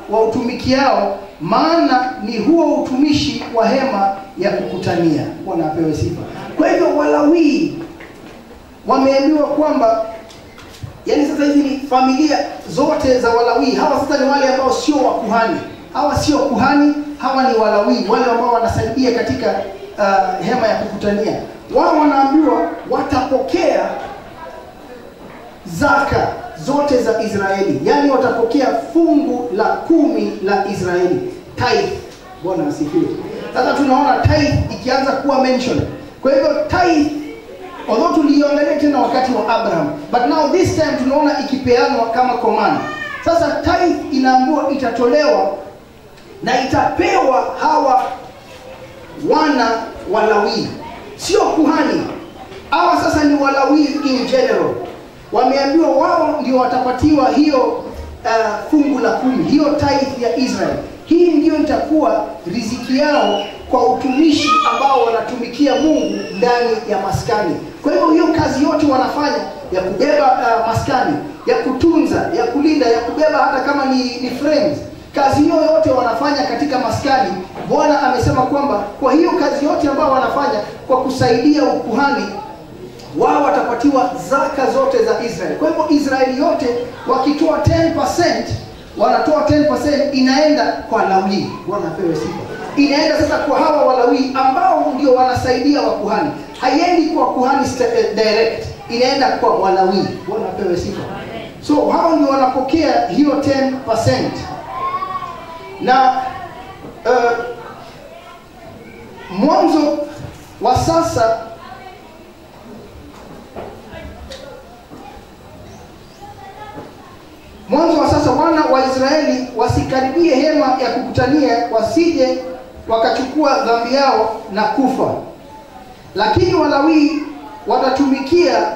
wa utumikiao, maana ni huo utumishi wa hema ya kukutania. Bwana apewe sifa. Kwa hivyo Walawi wameambiwa kwamba yani sasa hizi ni familia zote za Walawi. Hawa sasa ni wale ambao sio wa kuhani. Hawa sio kuhani, hawa ni Walawi, wale ambao wanasaidia katika hema ya kukutania. Wao wanaambiwa watapokea zaka zote za Israeli. Yani watapokea fungu la 10 la Israeli. Tithe. Bwana asifiwe. Sasa tunaona tithe ikianza kuwa mentioned. Kwa hivyo tithe, although tuliangalia tena wakati wa Abraham, but now this time tunaona ikipeanwa kama command. Sasa tithe inaambiwa itatolewa na itapewa hawa wana Walawi. Sio kuhani. Hawa sasa ni Walawi in general. Wameambiwa wao ndio watapatiwa hiyo fungu la 10, hiyo tithe ya Israel. Hii ndio itakuwa riziki yao kwa utumishi ambao wanatumikia Mungu ndani ya maskani. Kwa hivyo hiyo kazi yote wanafanya ya kubeba maskani, ya kutunza, ya kulinda, ya kubeba hata kama ni frames. Kazi hiyo yote wanafanya katika maskani. Bwana amesema kwamba kwa hiyo kazi yote ambao wanafanya kwa kusaidia ukuhani, wao watapatiwa zaka zote za Israeli. Kwa hivyo Israeli yote wakitoa 10%, wanatoa 10% inaenda kwa Lawi. Bwana apewe sifa. Inaenda sasa kwa hawa Walawi ambao ndio wanasaidia wakuhani. Haiendi kwa kuhani direct, inaenda kwa Walawi. Bwana apewe sifa. So hao ndio wanapokea hiyo 10%. Na mwanzo wa sasa wana wa Israeli wasikaribie hema ya kukutania, wasije wakachukua dhambi yao na kufa. Lakini Walawi watatumikia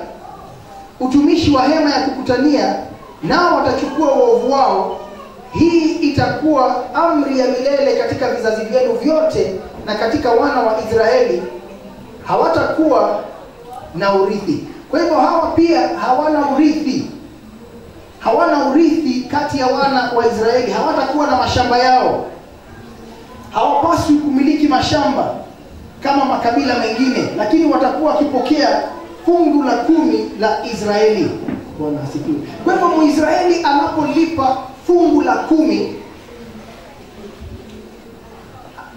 utumishi wa hema ya kukutania, nao watachukua uovu wao. Hii itakuwa amri ya milele katika vizazi vyenu vyote, na katika wana wa Israeli hawatakuwa na urithi. Kwa hivyo hawa pia hawana urithi. Hawana urithi kati ya wana wa Israeli. Hawatakuwa na mashamba yao. Hawapaswi kumiliki mashamba kama makabila mengine, lakini watakuwa wakipokea fungu la 10 la Israeli. Bwana asifiwe. Kwa hivyo Mwisraeli anapolipa fungu la 10,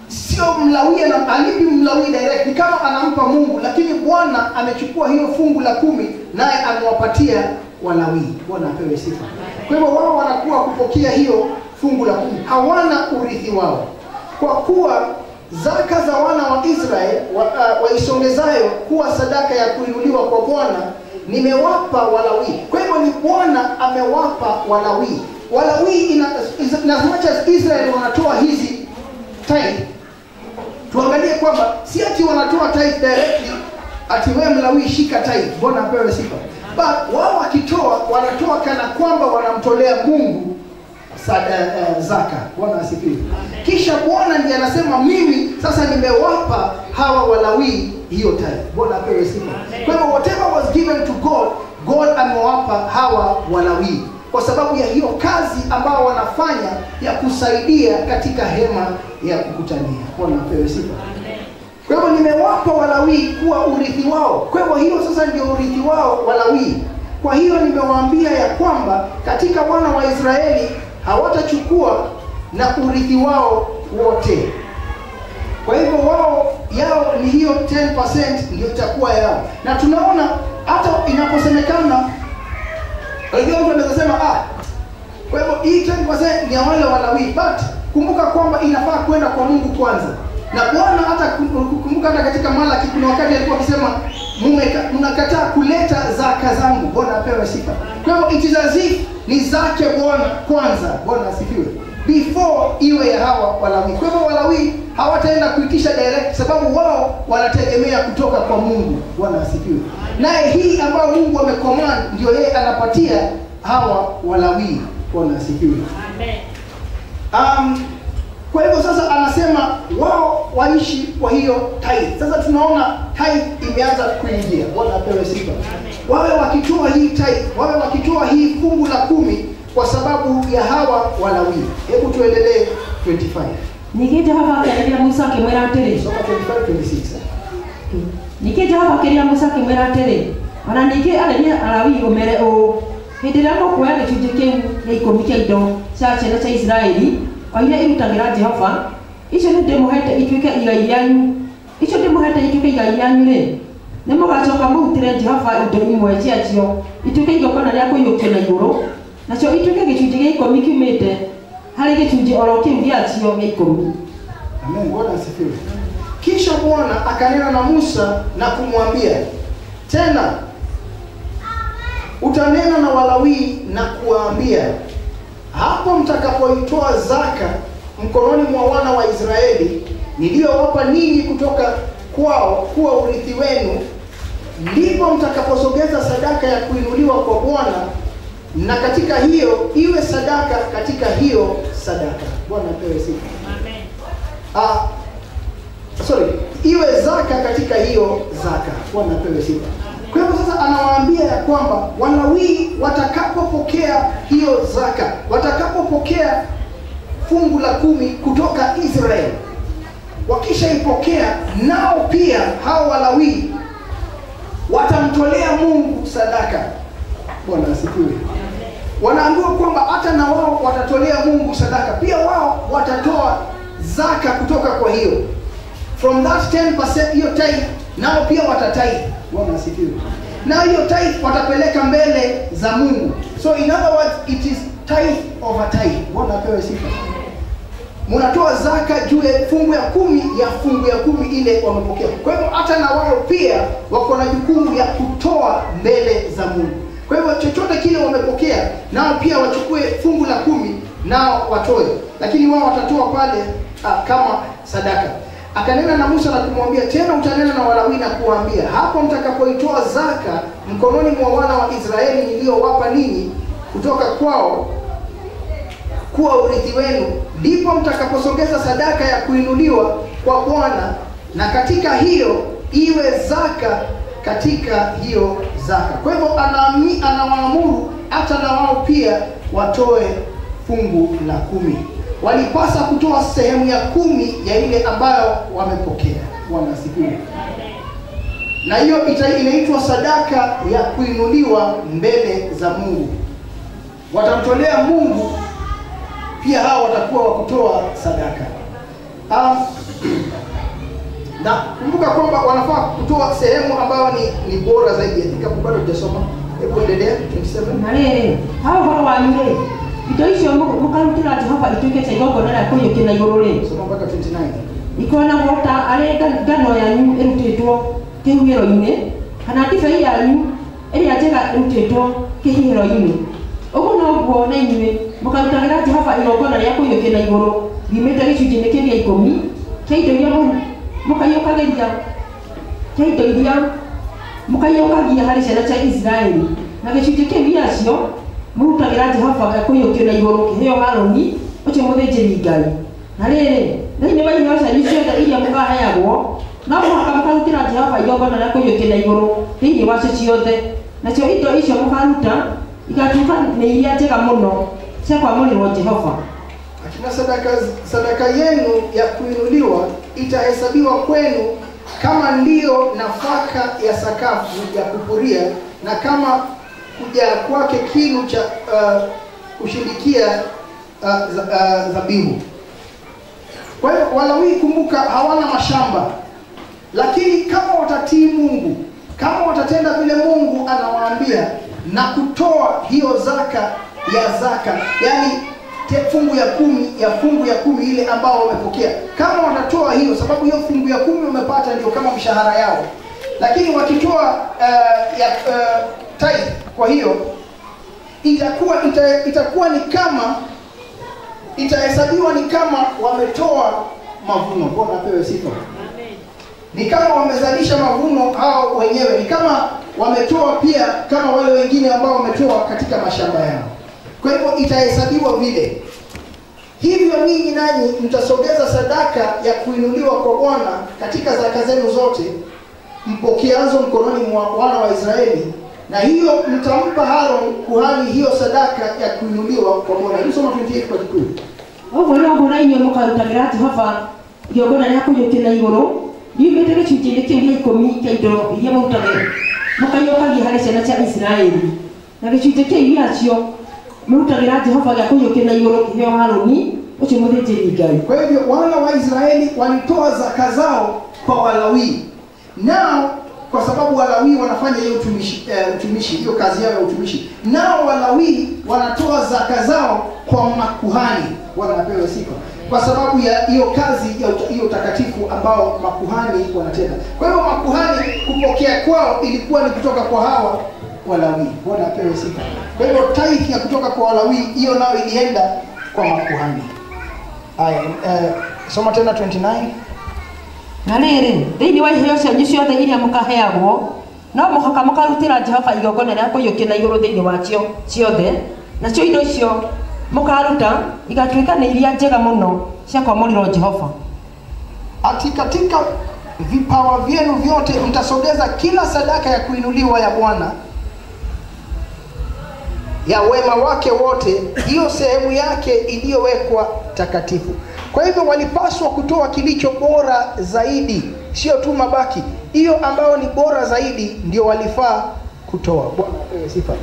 sio Mlawi alipi Mlawi direct, ni kama anampa Mungu, lakini Bwana amechukua hiyo fungu la 10 naye amewapatia Walawi. Bwana apewe sifa. Kwa hivyo wao wanakuwa kupokea hiyo fungu la 10. Hawana urithi wao. Kwa kuwa zaka za wana wa Israeli waisongezayo kuwa sadaka ya kuinuliwa kwa Bwana nimewapa Walawi. Kwa hivyo ni Bwana amewapa Walawi. Walawi as much as Israel wanatoa hizi tithe, tuangalie kwamba si ati wanatoa tithe directly ati wewe Mlawi shika tithe. Bwana apewe sifa. But wao wakitoa, wanatoa kana kwamba wanamtolea Mungu zaka. Bwana asifiwe. Kisha Bwana ndiye anasema mimi sasa nimewapa hawa Walawi hiyo tithe. Bwana apewe sifa. Kwa hivyo whatever was given to God, God amewapa hawa Walawi kwa sababu ya hiyo kazi ambao wanafanya ya kusaidia katika hema ya kukutania. Bwana apewe sifa. Kwa hivyo nimewapa Walawi kuwa urithi wao. Kwa hivyo hiyo sasa ndio urithi wao Walawi. kwa hiyo nimewaambia ya kwamba katika wana wa Israeli hawatachukua na urithi wao wote. Kwa hivyo yao ni hiyo 10% ndio itakuwa yao. Na tunaona hata inaposemekana, unajua mtu anaweza sema kwa hivyo hii 10% ni ya wale Walawi, but kumbuka kwamba inafaa kwenda kwa Mungu kwanza. Na Bwana hata kumbuka hata katika Malaki kuna wakati alikuwa akisema mnakataa kuleta zaka zangu. Bwana apewe sifa. Kwa hivyo it is as if ni zake Bwana kwanza. Bwana asifiwe. Before iwe ya hawa Walawi. Kwa hivyo Walawi hawataenda kuitisha direct sababu wao wanategemea kutoka kwa Mungu. Bwana asifiwe. Naye hii ambayo Mungu amecommand ndio yeye anapatia hawa Walawi. Bwana asifiwe. Amen. Kwa hivyo sasa anasema wao waishi kwa hiyo tithe. Sasa tunaona tithe imeanza kuingia. Bwana apewe sifa. Wawe wakitoa hii tithe, wawe wakitoa hii fungu la 10 kwa sababu ya hawa Walawi. Hebu tuendelee 25. Nikija hapa akiambia Musa kimwera atiri. Soma 25:26. Nikija hapa akiambia Musa kimwera atiri. Ona niki arenia Alawi omere o. Hindira no kwa gicunji kiu ya ikumi kia indo cia ciana cia Israeli, oire irutagira Jehova. Icio nĩ ndĩmũhete ituĩke igai rĩanyu. Icio ndĩmũhete ituĩke igai rĩanyu rĩ. Nĩ mũgacoka mũrutĩre Jehova indo imwe ciacio ituĩke igongona rĩa kũiyũkio na igũrũ. Nacio ituĩke gĩcunjĩ gĩa 10 kiumĩte harĩ gĩcunjĩ oro kĩu gĩacio gĩa 10. Amen. Bwana asifiwe. Kisha Bwana akanena na Musa na kumwambia tena, utanena na Walawi na kuwaambia, hapo mtakapoitoa zaka mkononi mwa wana wa Israeli niliyowapa ninyi kutoka kwao kuwa urithi wenu, ndipo mtakaposogeza sadaka ya kuinuliwa kwa Bwana, na katika hiyo iwe sadaka katika hiyo sadaka. Bwana apewe sifa. Amen. Iwe zaka katika hiyo zaka. Bwana apewe sifa. Kwa hivyo sasa anawaambia ya kwamba Walawi watakapopokea hiyo zaka, watakapopokea fungu la 10 kutoka Israeli, wakishaipokea nao pia hao Walawi watamtolea Mungu sadaka. Bwana asifiwe. Wanaambiwa kwamba hata na wao watatolea Mungu sadaka. Pia wao watatoa zaka kutoka kwa hiyo. From that 10% hiyo tithe, nao pia watatithe. Bwana asifiwe. Na hiyo tithe watapeleka mbele za Mungu. So in other words, it is tithe over tithe. Bwana apewe sifa. Mnatoa zaka juu ya fungu ya 10 ya fungu ya 10 ile wamepokea. Kwa hivyo hata na wao pia wako na jukumu ya kutoa mbele za Mungu. Kwa hivyo chochote kile wamepokea, nao pia wachukue fungu la 10 nao watoe. Lakini wao watatoa pale kama sadaka. Akanena na Musa na kumwambia tena, utanena na Walawi na kuwaambia, hapo mtakapoitoa zaka mkononi mwa wana wa Israeli niliyowapa ninyi kutoka kwao kuwa urithi wenu, ndipo mtakaposogeza sadaka ya kuinuliwa kwa Bwana, na katika hiyo iwe zaka katika hiyo zaka. Kwa hivyo anawaamuru hata na wao pia watoe fungu la 10. Walipasa kutoa sehemu ya 10 ya ile ambayo wamepokea. Bwana asifiwe. Na hiyo inaitwa sadaka ya kuinuliwa mbele za Mungu. Watamtolea Mungu pia hao watakuwa wa kutoa sadaka. Na kumbuka kwamba wanafaa kutoa sehemu ambayo ni bora zaidi. Kama bado hujasoma, hebu endelea 27. Nale, hao hao wanyure. Ito icio mukarutira Jehova ituike cha igongona rĩa kũiyũkia na igũrũ rĩ. Soma mpaka 29. Ikona gota arĩ ngano yanyu ĩrutĩtwo kĩhuhĩro-inĩ, kana ndibei yanyu ĩrĩa njega ĩrutĩtwo kĩhuhĩro-inĩ. Ũguo noguo na inyuĩ mũkarutagĩra Jehova igongona rĩa kũiyũkia na igũrũ riumĩte gĩcunjĩ-inĩ kĩu gĩa 10 kĩa indo iria mũkaiyũkagĩria, kĩa indo iria mũkaiyũkagia harĩ ciana cia Israeli, na gĩcunjĩ kĩu gĩacio mũrutagĩra Jehova kũiyũkio na igũrũ kĩheo Harũni ũcio mũthĩnjĩri Ngai. Na rĩrĩ, thĩinĩ wa iheo cianyu ciothe iria mũkaheagwo, no mũhaka mũkarutĩra Jehova igongona rĩa kũiyũkio na igũrũ thĩinĩ wacio ciothe. Nacio indo icio mũkaruta igatuĩka nĩ iria njega mũno cia kwamũrĩrwo Jehova. Akina sadaka yenu ya kuinuliwa itahesabiwa kwenu kama ndio nafaka ya sakafu ya kupuria, na kama kujaa kwake kinu cha kushindikia dhabihu. Kwa hiyo Walawi, kumbuka, hawana mashamba, lakini kama watatii Mungu, kama watatenda vile Mungu anawaambia na kutoa hiyo zaka, yani fungu ya kumi ile ambao wamepokea, kama watatoa hiyo, sababu hiyo fungu ya 10 wamepata ndio kama mshahara yao, lakini wakitoa tithe, kwa hiyo itakuwa ni kama, itahesabiwa ni kama wametoa mavuno. Bwana apewe sifa. Ni kama wamezalisha mavuno hao wenyewe, ni kama wametoa pia kama wale wengine ambao wametoa katika mashamba yao. Kwa hivyo itahesabiwa vile. Hivyo ninyi nanyi mtasogeza sadaka ya kuinuliwa kwa Bwana katika zaka zenu zote mpokeazo mkononi mwa wana wa Israeli, na hiyo mtampa Aaron kuhani hiyo sadaka ya kuinuliwa kwa Bwana. Nisoma 28 kwa kikuu. Ogwera mbona inyo mukarutagira Jehova giogona ya kujukira iguru yimete gicunjĩ kĩu gĩa 10 kĩa indo iria mũrutagĩra mũkaiyũkagia harĩ ciana cia Isiraeli, na gĩcunjĩ kĩu gĩacio mũrutagĩra Jehova gĩa kũiyũkĩra igũrũ kĩheo Harũni ũcio mũthĩnjĩri Ngai. Kwa hivyo wana wa Israeli walitoa zaka zao kwa Walawi. Nao kwa sababu Walawi wanafanya hiyo utumishi, hiyo kazi yao ya utumishi, nao Walawi wanatoa zaka zao kwa makuhani. Wanapewa sifa kwa sababu ya hiyo kazi ya hiyo utakatifu ambao makuhani wanatenda. Kwa hiyo makuhani kupokea kwao ilikuwa ni kutoka kwa hawa Walawi. Wanapewa sifa. Kwa hiyo tithe ya kutoka kwa Walawi hiyo nao ilienda kwa makuhani. Haya, soma tena 29. Na rĩrĩ, thĩinĩ wa iheo cianyu ciothe iria mũkaheagwo, no mũhaka mũkarutĩra Jehova igongona rĩa kũiyũkia na igũrũ thĩinĩ wacio ciothe, nacio indo icio mũkaruta igatuĩka nĩ iria njega mũno cia kwamũrĩrwo Jehova. Ati katika vipawa vyenu vyote mtasogeza kila sadaka ya kuinuliwa ya Bwana, ya wema wake wote, hiyo sehemu yake iliyowekwa takatifu. Kwa hivyo walipaswa kutoa kilicho bora zaidi, sio tu mabaki. Hiyo ambayo ni bora zaidi ndio walifaa kutoa. Bwana apewe sifa.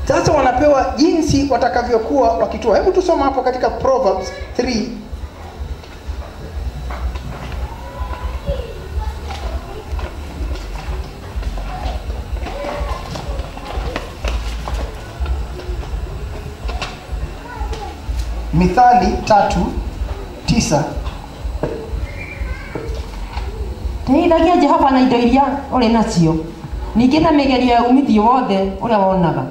Sasa wanapewa jinsi watakavyokuwa wakitoa. Hebu tusoma hapo katika Proverbs 3. Mithali 3:9. Teithagia Jehova na indo iria ũrĩ nacio, ningĩ na mĩgerio ya umithio wothe ũrĩa wonaga.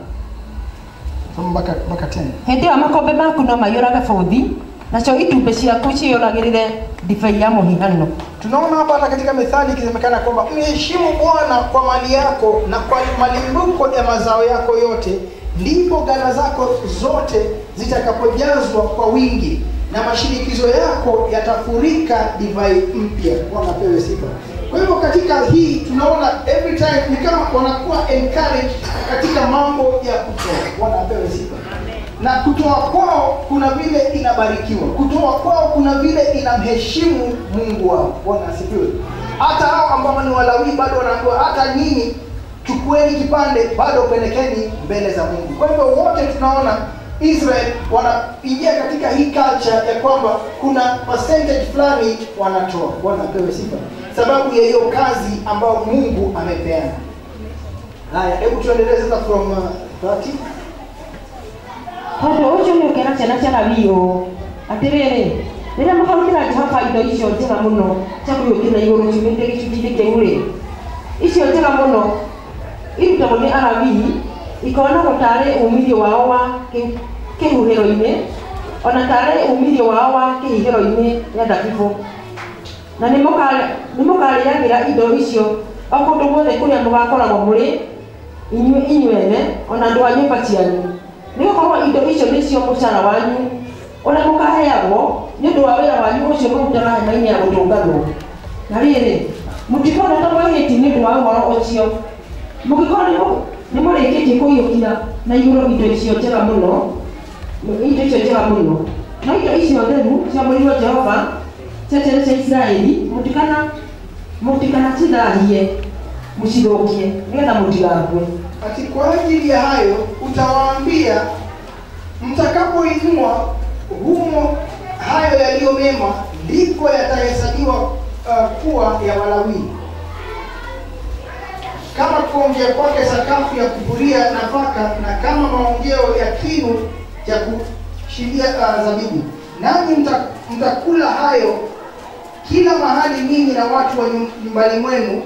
Mpaka 10. Hĩndĩ ĩyo makombe maku no maiyũrage bũthi, nacio itumbĩ ciaku ciyũragĩrĩre ndibei ya mũhihano. Tunaona hapa katika Mithali ikisemekana kwamba mheshimu Bwana kwa mali yako na kwa malimbuko ya mazao yako yote, ndipo ghala zako zote zitakapojazwa kwa wingi na mashinikizo yako yatafurika divai mpya. Bwana apewe sifa. Kwa hivyo katika hii tunaona every time ni kama wanakuwa encouraged katika mambo ya kutoa. Bwana apewe sifa. Na kutoa kwao kuna vile inabarikiwa. Kutoa kwao kuna vile inamheshimu Mungu wao. Bwana asifiwe. Hata hao ambao ni Walawi bado wanaambiwa hata nyinyi chukueni kipande, bado pelekeni mbele za Mungu. Kwa hivyo wote tunaona Israel wanaingia katika hii culture ya kwamba kuna percentage fulani wanatoa. Bwana apewe sifa. Sababu ya hiyo kazi ambayo Mungu amepeana. Haya, hebu tuendelee sasa from 30. Tondũ ũcio nĩ ũkera ciana cia Lawi atĩrĩrĩ, rĩrĩa mũkarutĩra Jehova indo icio njega mũno cia kũiyũkĩra igũrũ ciumĩte gĩcunjĩ-inĩ kĩu-rĩ, icio njega mũno irutagwo nĩ Alawii ikonagwo tarĩ umithio wao wa kĩhuhĩro-inĩ, ona tarĩ umithio wao wa kĩhihĩro-inĩ gĩa thabibũ. Na nĩ mũkarĩagĩra indo icio o kũndũ guothe kũrĩa mũgakoragwo mũrĩ inyuene ona andũ a nyũmba cianyu, nĩgũkorwo indo icio nĩcio mũcara wanyu ũrĩa mũkaheagwo nĩ ũndũ wa wĩra wanyu ũcio mũrutaga hema-inĩ ya gũtũnganwo. Na rĩrĩ, mũtikona ta mwĩhĩti nĩ ũndũ wa ũhoro ũcio, mũngĩkorwo nĩ mũrĩkĩtie kũiyũkia na igũrũ indo icio njega mũno, na indo icio theru ciamũrĩirwo Jehova cia ciana cia Isiraeli, mũtikana cithahie mũcithũkie nĩgetha mũtigakue. ati kwa ajili ya hayo utawaambia, mtakapoinua humo hayo yaliyo mema, ndiko yatahesabiwa kuwa ya Walawi. Kama kuongea kwake sakafu ya kupuria nafaka, na kama maongeo ya kinu cha kushindia zabibu. Nanyi mtakula hayo kila mahali, ninyi na watu wa nyumbani mwenu,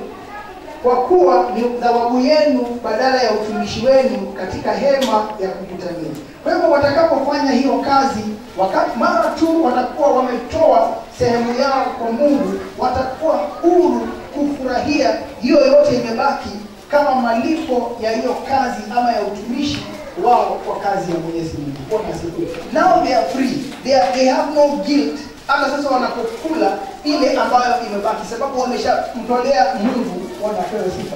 kwa kuwa ni thawabu yenu badala ya utumishi wenu katika hema ya kukutania. Kwa hivyo watakapofanya hiyo kazi, wakati mara tu watakuwa wametoa sehemu yao kwa Mungu, watakuwa huru kufurahia hiyo yote imebaki kama malipo ya hiyo kazi ama ya utumishi wao kwa kazi ya Mwenyezi Mungu. Now they are free. They have no guilt. Hata sasa wanapokula ile ambayo imebaki, sababu wameshamtolea Mungu, wanapewa sifa.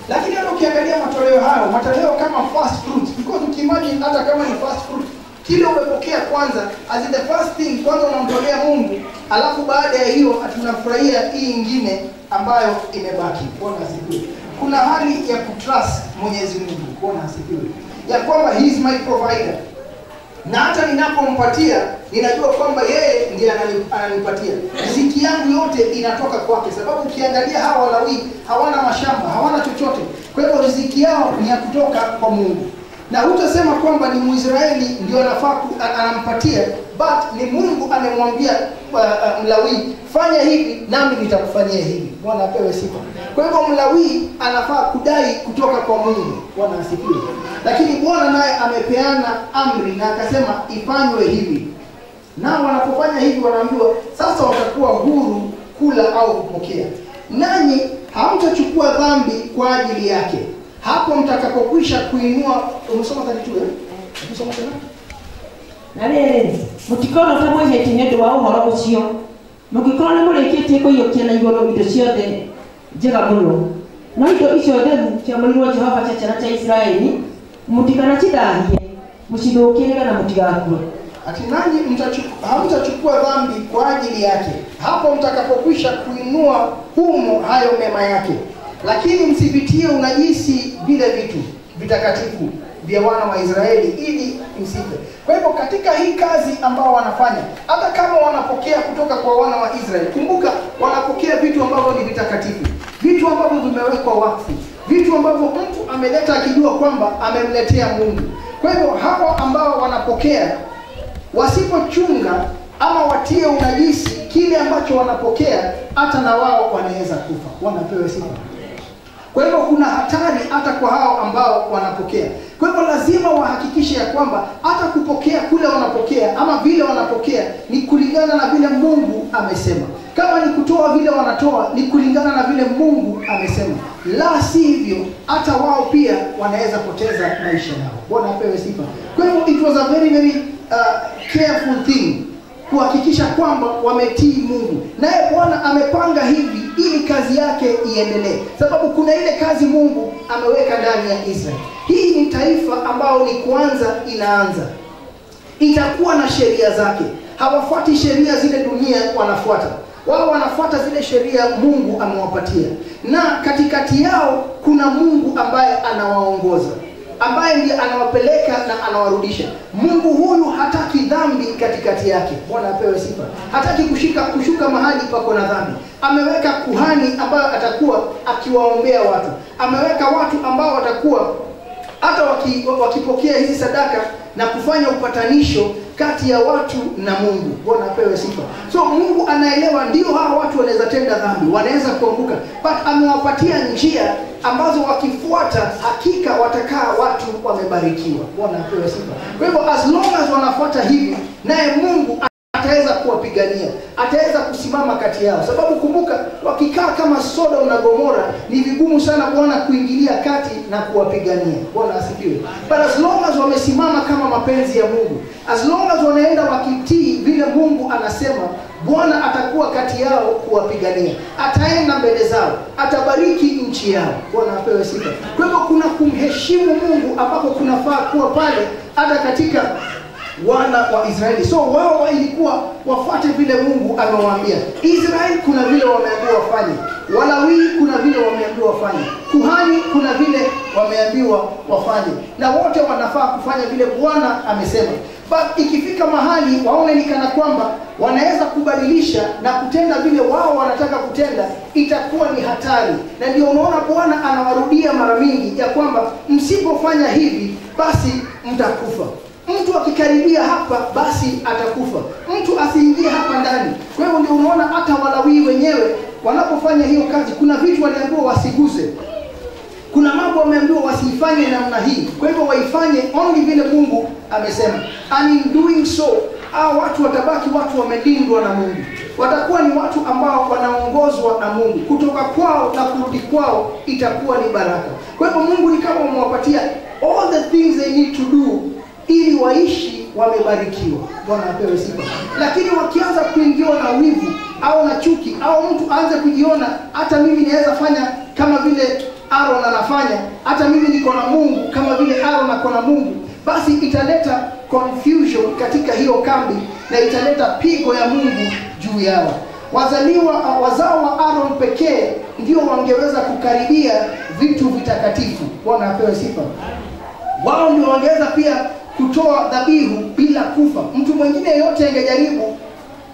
Lakini ukiangalia matoleo hayo, matoleo kama first fruit, because ukimagine hata kama ni first fruit, kile umepokea kwanza, as the first thing kwanza unamtolea Mungu, alafu baada ya hiyo tunafurahia hii nyingine ambayo imebaki. Bwana asifiwe. Kuna hali ya kutrust Mwenyezi Mungu. Bwana asifiwe. Ya kwamba he is my provider. Na hata ninapompatia, ninajua kwamba yeye ndiye ananipatia. Riziki yangu yote inatoka kwake, sababu ukiangalia hawa Walawi hawana mashamba, hawana chochote. Kwa hivyo riziki yao ni ya kutoka kwa Mungu. Na hutasema kwamba ni Mwisraeli ndio anafaa anampatia, but ni Mungu amemwambia Mlawi, fanya hivi nami nitakufanyia hivi. Bwana apewe sifa. Kwa hivyo Mlawi anafaa kudai kutoka kwa Mungu. Bwana asifiwe. Lakini Bwana naye amepeana amri na akasema ifanywe hivi. Na wanapofanya hivi wanaambiwa sasa watakuwa huru kula au kupokea. Nanyi hamtachukua dhambi kwa ajili yake. Hapo mtakapokwisha kuinua, umesoma 32 Umesoma tena? Na rĩrĩ, mũtikona ta mwĩhĩti nĩ ũndũ wa ũhoro ũcio. Mũngĩkorwo nĩ mũrĩkĩtie kũiyũkia na igũrũ indo ciothe njega mũno. No indo icio theru ciamũrirwo Jehova cia ciana cia Isiraeli, mũtikanacithahie, mũcithũkie nĩgetha mũtigakue. Ati nanyi hamtachukua dhambi kwa ajili yake. Hapo mtakapokwisha kuinua humo hayo mema yake. Lakini msivitie unajisi vile vitu vitakatifu vya wana wa Israeli ili msife. Kwa hivyo katika hii kazi ambao wanafanya, hata kama wanapokea kutoka kwa wana wa Israeli, kumbuka wanapokea vitu ambavyo ni vitakatifu, vitu ambavyo vimewekwa wakfu, vitu ambavyo mtu ameleta akijua kwamba amemletea Mungu. Kwa hivyo hawa ambao wanapokea, wasipochunga ama watie unajisi kile ambacho wanapokea, hata na wao wanaweza kufa. Wanapewa sifa. Kwa hivyo kuna hatari hata kwa hao ambao wanapokea. Kwa hivyo lazima wahakikishe ya kwamba hata kupokea kule wanapokea ama vile wanapokea ni kulingana na vile Mungu amesema. Kama ni kutoa vile wanatoa ni kulingana na vile Mungu amesema. La si hivyo hata wao pia wanaweza poteza maisha yao. Bwana apewe sifa. Kwa hivyo it was a very careful thing kuhakikisha kwamba wametii Mungu. Naye Bwana amepanga hivi ili kazi yake iendelee. Sababu kuna ile kazi Mungu ameweka ndani ya Israeli. Hii ni taifa ambao ni kwanza inaanza. Itakuwa na sheria zake. Hawafuati sheria zile dunia wanafuata. Wao wanafuata zile sheria Mungu amewapatia. Na katikati yao kuna Mungu ambaye anawaongoza, ambaye ndiye anawapeleka na anawarudisha. Mungu huyu hataki dhambi katikati yake. Bwana apewe sifa. Hataki kushuka mahali pako na dhambi. Ameweka kuhani ambaye atakuwa akiwaombea watu. Ameweka watu ambao watakuwa hata wakipokea hizi sadaka na kufanya upatanisho kati ya watu na Mungu. Bwana apewe sifa. So Mungu anaelewa ndio hawa watu wanaweza tenda dhambi, wanaweza kuanguka, but amewapatia njia ambazo wakifuata hakika watakaa watu wamebarikiwa. Bwana apewe sifa. Kwa hivyo as long as wanafuata hivi, naye Mungu ataweza kuwapigania, ataweza kusimama kati yao. Sababu kumbuka, wakikaa kama Sodom na Gomora ni vigumu sana Bwana kuingilia kati na kuwapigania. Bwana asifiwe. But as long as wamesimama kama mapenzi ya Mungu, as long as wanaenda wakitii vile Mungu anasema, Bwana atakuwa kati yao kuwapigania. Ataenda mbele zao, atabariki nchi yao. Bwana apewe sifa. Kwa hivyo kuna kumheshimu Mungu ambapo kunafaa kuwa pale hata katika wana wa Israeli. So wao ilikuwa wafuate vile Mungu amewaambia. Israeli kuna vile wameambiwa wafanye, Walawi kuna vile wameambiwa wafanye, kuhani kuna vile wameambiwa wafanye, na wote wanafaa kufanya vile Bwana amesema. But ikifika mahali waone ni kana kwamba wanaweza kubadilisha na kutenda vile wao wanataka kutenda, itakuwa ni hatari. Na ndio unaona Bwana anawarudia mara mingi ya kwamba msipofanya hivi basi mtakufa. Mtu akikaribia hapa basi atakufa. Mtu asiingie hapa ndani. Kwa hiyo ndio unaona hata Walawi wenyewe wanapofanya hiyo kazi, kuna vitu waliambiwa wasiguze. Kuna mambo wameambiwa wasifanye namna hii. Kwa hivyo waifanye only vile Mungu amesema. And in doing so, hao watu watabaki watu wamelindwa na Mungu. Watakuwa ni watu ambao wanaongozwa na Mungu. Kutoka kwao na kurudi kwao itakuwa ni baraka. Kwa hivyo Mungu ni kama amewapatia all the things they need to do ili waishi wamebarikiwa. Bwana apewe sifa. Lakini wakianza kuingiwa na wivu au na chuki, au mtu aanze kujiona hata mimi naweza fanya kama vile Aaron anafanya, hata mimi niko na Mungu kama vile Aaron ako na Mungu, basi italeta confusion katika hiyo kambi na italeta pigo ya Mungu juu yao. Wazao wa Aaron pekee ndio wangeweza kukaribia vitu vitakatifu. Bwana apewe sifa. Wao ndio wangeweza pia kutoa dhabihu bila kufa. Mtu mwingine yote angejaribu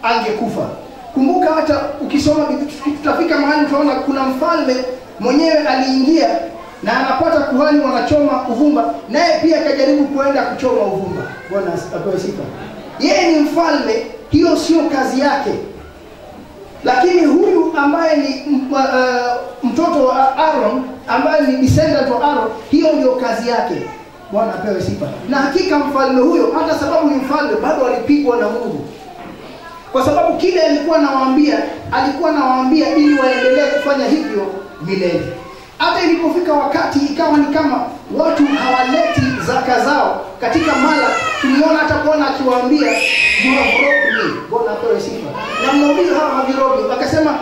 angekufa. Kumbuka hata ukisoma tutafika mahali utaona kuna mfalme mwenyewe aliingia na anapata kuhani wanachoma uvumba, naye pia akajaribu kuenda kuchoma uvumba. Bwana apewe sifa. Yeye ni mfalme, hiyo sio kazi yake. Lakini huyu ambaye ni mtoto wa Aaron, ambaye ni descendant wa Aaron, hiyo ndio kazi yake. Bwana apewe sifa. Na hakika mfalme huyo, hata sababu ni mfalme, bado alipigwa na Mungu. Kwa sababu kile alikuwa anawaambia ili waendelee kufanya hivyo milele. Hata ilipofika wakati ikawa ni kama watu hawaleti zaka zao katika mala, tuliona hata Bwana akiwaambia you have robbed me. Bwana apewe sifa. Na mnauliza hawa havirobi, akasema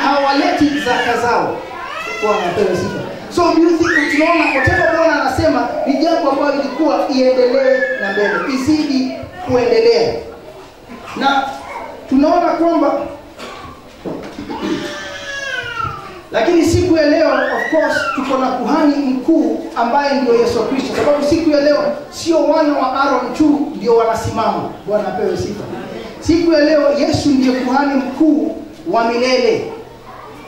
hawaleti zaka zao. Bwana apewe sifa. So tunaona whatever Bwana anasema ni jambo ambalo lilikuwa iendelee na mbele, izidi kuendelea. Na tunaona kwamba lakini siku ya leo of course tuko na kuhani mkuu ambaye ndio Yesu Kristo. Sababu siku ya leo sio wana wa Aaron tu ndio wanasimama. Bwana apewe sifa. Siku ya leo Yesu ndiye kuhani mkuu wa milele.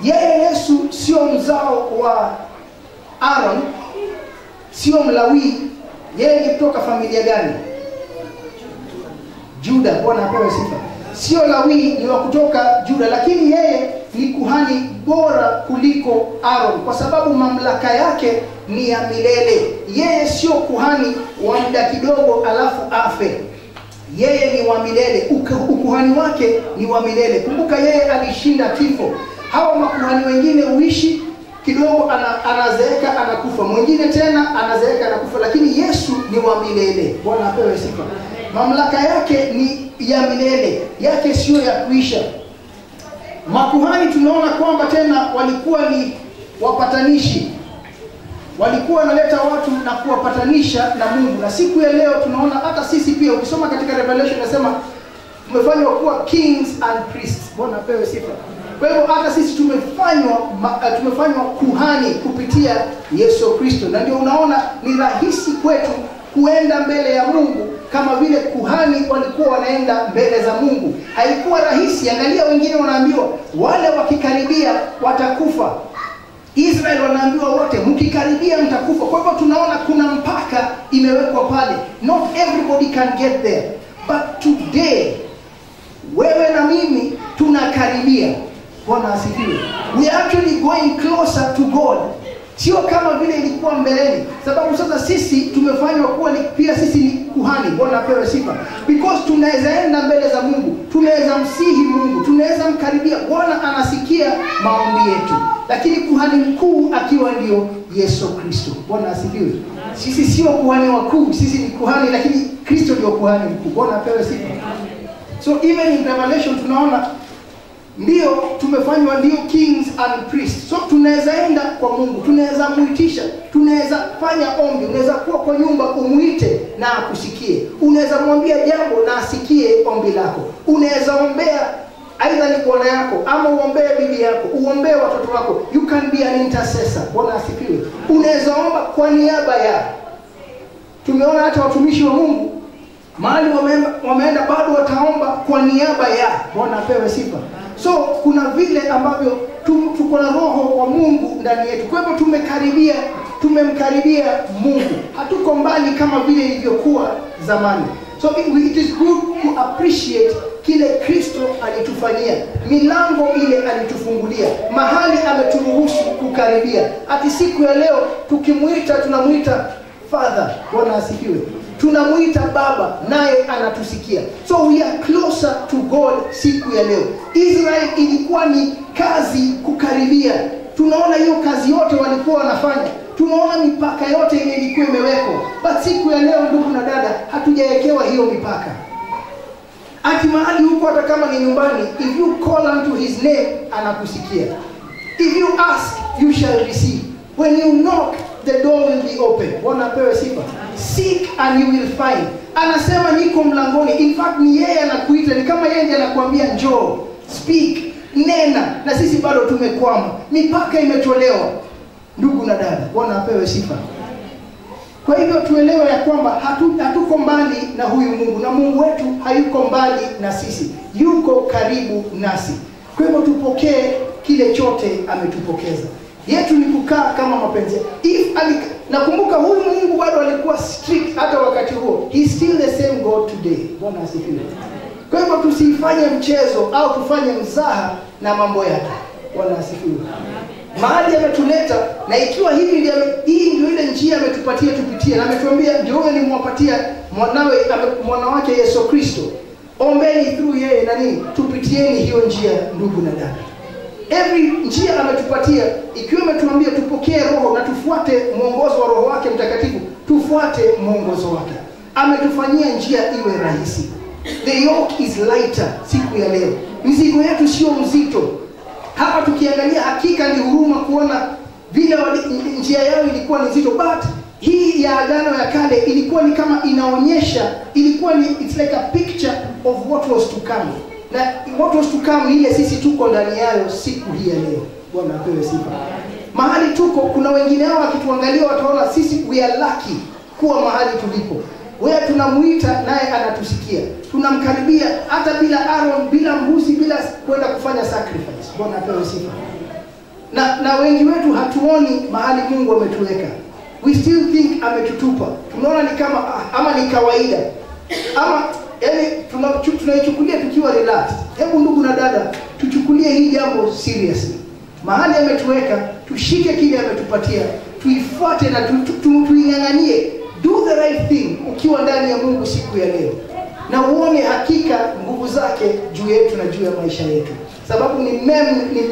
Yeye Yesu sio mzao wa Aaron, sio Mlawi. Yeye ni kutoka familia gani? Juda. Bwana apewe sifa. Sio Lawi, ni wa kutoka Juda, lakini yeye ni kuhani bora kuliko Aaron kwa sababu mamlaka yake ni ya milele. Yeye sio kuhani wa muda kidogo alafu afe. Yeye ni wa milele. Ukuhani wake ni wa milele. Kumbuka yeye alishinda kifo. Hawa makuhani wengine uishi kidogo, anazeeka anakufa. Mwingine tena anazeeka anakufa, lakini Yesu ni wa milele. Bwana apewe sifa. Mamlaka yake ni ya milele, yake sio ya kuisha. Makuhani tunaona kwamba tena walikuwa ni wapatanishi. Walikuwa wanaleta watu na kuwapatanisha na Mungu. Na siku ya leo tunaona hata sisi pia, ukisoma katika Revelation inasema tumefanywa kuwa kings and priests. Bwana apewe sifa. Kwa hivyo hata sisi tumefanywa kuhani kupitia Yesu Kristo. Na ndio unaona ni rahisi kwetu kuenda mbele ya Mungu kama vile kuhani walikuwa wanaenda mbele za Mungu. Haikuwa rahisi. Angalia wengine wanaambiwa wale wakikaribia watakufa. Israeli wanaambiwa wote mkikaribia mtakufa. Kwa hivyo tunaona kuna mpaka imewekwa pale. Not everybody can get there. But today wewe na mimi tunakaribia. Bwana asifiwe. We are actually going closer to God. Sio kama vile ilikuwa mbeleni. Sababu sasa sisi tumefanywa kuwa pia sisi ni kuhani. Bwana apewe sifa. Because tunaweza enda mbele za Mungu. Tunaweza msihi Mungu. Tunaweza mkaribia. Bwana anasikia maombi yetu. Lakini kuhani mkuu akiwa ndio Yesu Kristo. Bwana asifiwe. Sisi sio kuhani wakuu. Sisi ni kuhani, lakini Kristo ndio kuhani mkuu. Bwana apewe sifa. So even in Revelation tunaona ndio tumefanywa ndio kings and priests. So tunaweza enda kwa Mungu, tunaweza muitisha, tunaweza fanya ombi, unaweza kuwa kwa nyumba umuite na akusikie. Unaweza mwambia jambo na asikie ombi lako. Unaweza ombea aidha ni bwana yako ama uombee bibi yako, uombee watoto wako. You can be an intercessor. Bwana asifiwe. Unaweza omba kwa niaba ya. Tumeona hata watumishi wa Mungu mahali wameenda bado wataomba kwa niaba ya. Bwana apewe sifa. So kuna vile ambavyo tuko na roho wa Mungu ndani yetu. Kwa hivyo tumemkaribia Mungu. Hatuko mbali kama vile ilivyokuwa zamani. So it is good to appreciate kile Kristo alitufanyia, milango ile alitufungulia, mahali ameturuhusu kukaribia. Ati siku ya leo tukimuita, tunamuita Father. Bwana asifiwe. Tunamuita Baba, naye anatusikia. So we are closer to God siku ya leo. Israel ilikuwa ni kazi kukaribia. Tunaona hiyo kazi yote walikuwa wanafanya. Tunaona mipaka yote ile ilikuwa imewekwa. But siku ya leo ndugu na dada, hatujawekewa hiyo mipaka. Ati mahali huko hata kama ni nyumbani, if you call unto his name, anakusikia. If you ask, you shall receive. When you knock, the door will be open. Bwana apewe sifa. Seek and you will find. Anasema niko mlangoni. In fact ni yeye anakuita, ni kama yeye ndiye anakuambia njoo, speak, nena. Na sisi bado tumekwama. Mipaka imetolewa. Ndugu na dada, Bwana apewe sifa. Kwa hivyo tuelewe ya kwamba hatuko mbali na huyu Mungu, na Mungu wetu hayuko mbali na sisi. Yuko karibu nasi. Kwa hivyo tupokee kile chote ametupokeza. Yetu ni kukaa kama mapenzi. Nakumbuka huyu Mungu bado alikuwa strict hata wakati huo. He is still the same God today. Bwana asifiwe. Kwa hivyo tusifanye mchezo au tufanye mzaha na mambo yake. Bwana asifiwe. Mahali ametuleta, na ikiwa hii ndio ile njia ametupatia tupitie, na ametuambia ndio yeye nimwapatia mwana wake Yesu Kristo. Ombeni through yeye na nini? Tupitieni hiyo njia ndugu na dada. Every njia ametupatia, ikiwa ametuambia tupokee roho na tufuate mwongozo wa roho wake mtakatifu, tufuate mwongozo wake. Ametufanyia njia iwe rahisi. The yoke is lighter siku ya leo. Mizigo yetu sio mzito. Hapa tukiangalia hakika ni huruma kuona vile njia yao ilikuwa ni nzito, but hii ya agano ya kale ilikuwa ni kama inaonyesha, ilikuwa ni it's like a picture of what was to come. Na what was to come ile sisi tuko ndani yayo siku hii ya leo. Bwana apewe sifa. Mahali tuko, kuna wengine hao wakituangalia wataona sisi we are lucky kuwa mahali tulipo. Wewe tunamuita naye anatusikia. Tunamkaribia hata bila Aaron, bila mbuzi, bila kwenda kufanya sacrifice. Bwana apewe sifa. Na wengi wetu hatuoni mahali Mungu ametuweka. We still think ametutupa. Tunaona ni kama ama ni kawaida. Ama yani tunaichukulia tukiwa relaxed. Hebu ndugu na dada, tuchukulie hii jambo seriously. Mahali ametuweka, tushike kile ametupatia, tuifuate na tuinganganie. Do the right thing ukiwa ndani ya Mungu siku ya leo. Na uone hakika nguvu zake juu yetu na juu ya maisha yetu. Sababu ni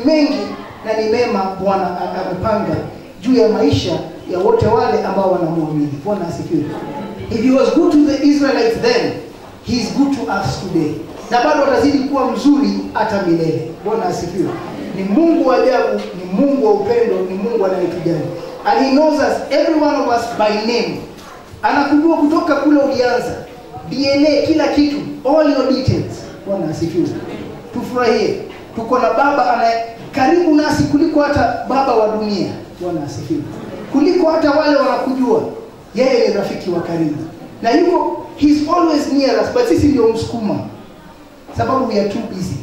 mengi na ni mema Bwana amepanga juu ya maisha ya wote wale ambao wanamwamini. Bwana asifiwe. If he was good to the Israelites then, he is good to us today. Na bado atazidi kuwa mzuri hata milele. Bwana asifiwe. Ni Mungu wa ajabu, ni Mungu wa upendo, ni Mungu anayetujali. And he knows us, every one of us by name. Anakujua kutoka kule ulianza. DNA, kila kitu, all your details. Bwana asifiwe. Tufurahie. Tuko na baba anaye karibu nasi kuliko hata baba wa dunia. Bwana asifiwe. Kuliko hata wale wanakujua. Yeye ni rafiki wa karibu. Na yuko, he's always near us, but sisi ndio msukuma. Sababu we are too busy.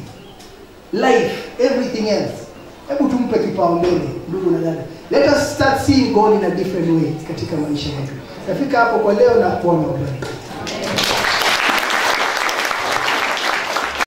Life, everything else. Hebu tumpe kipaumbele ndugu na dada. Let us start seeing God in a different way katika maisha yetu. Nafika hapo kwa leo na kuona.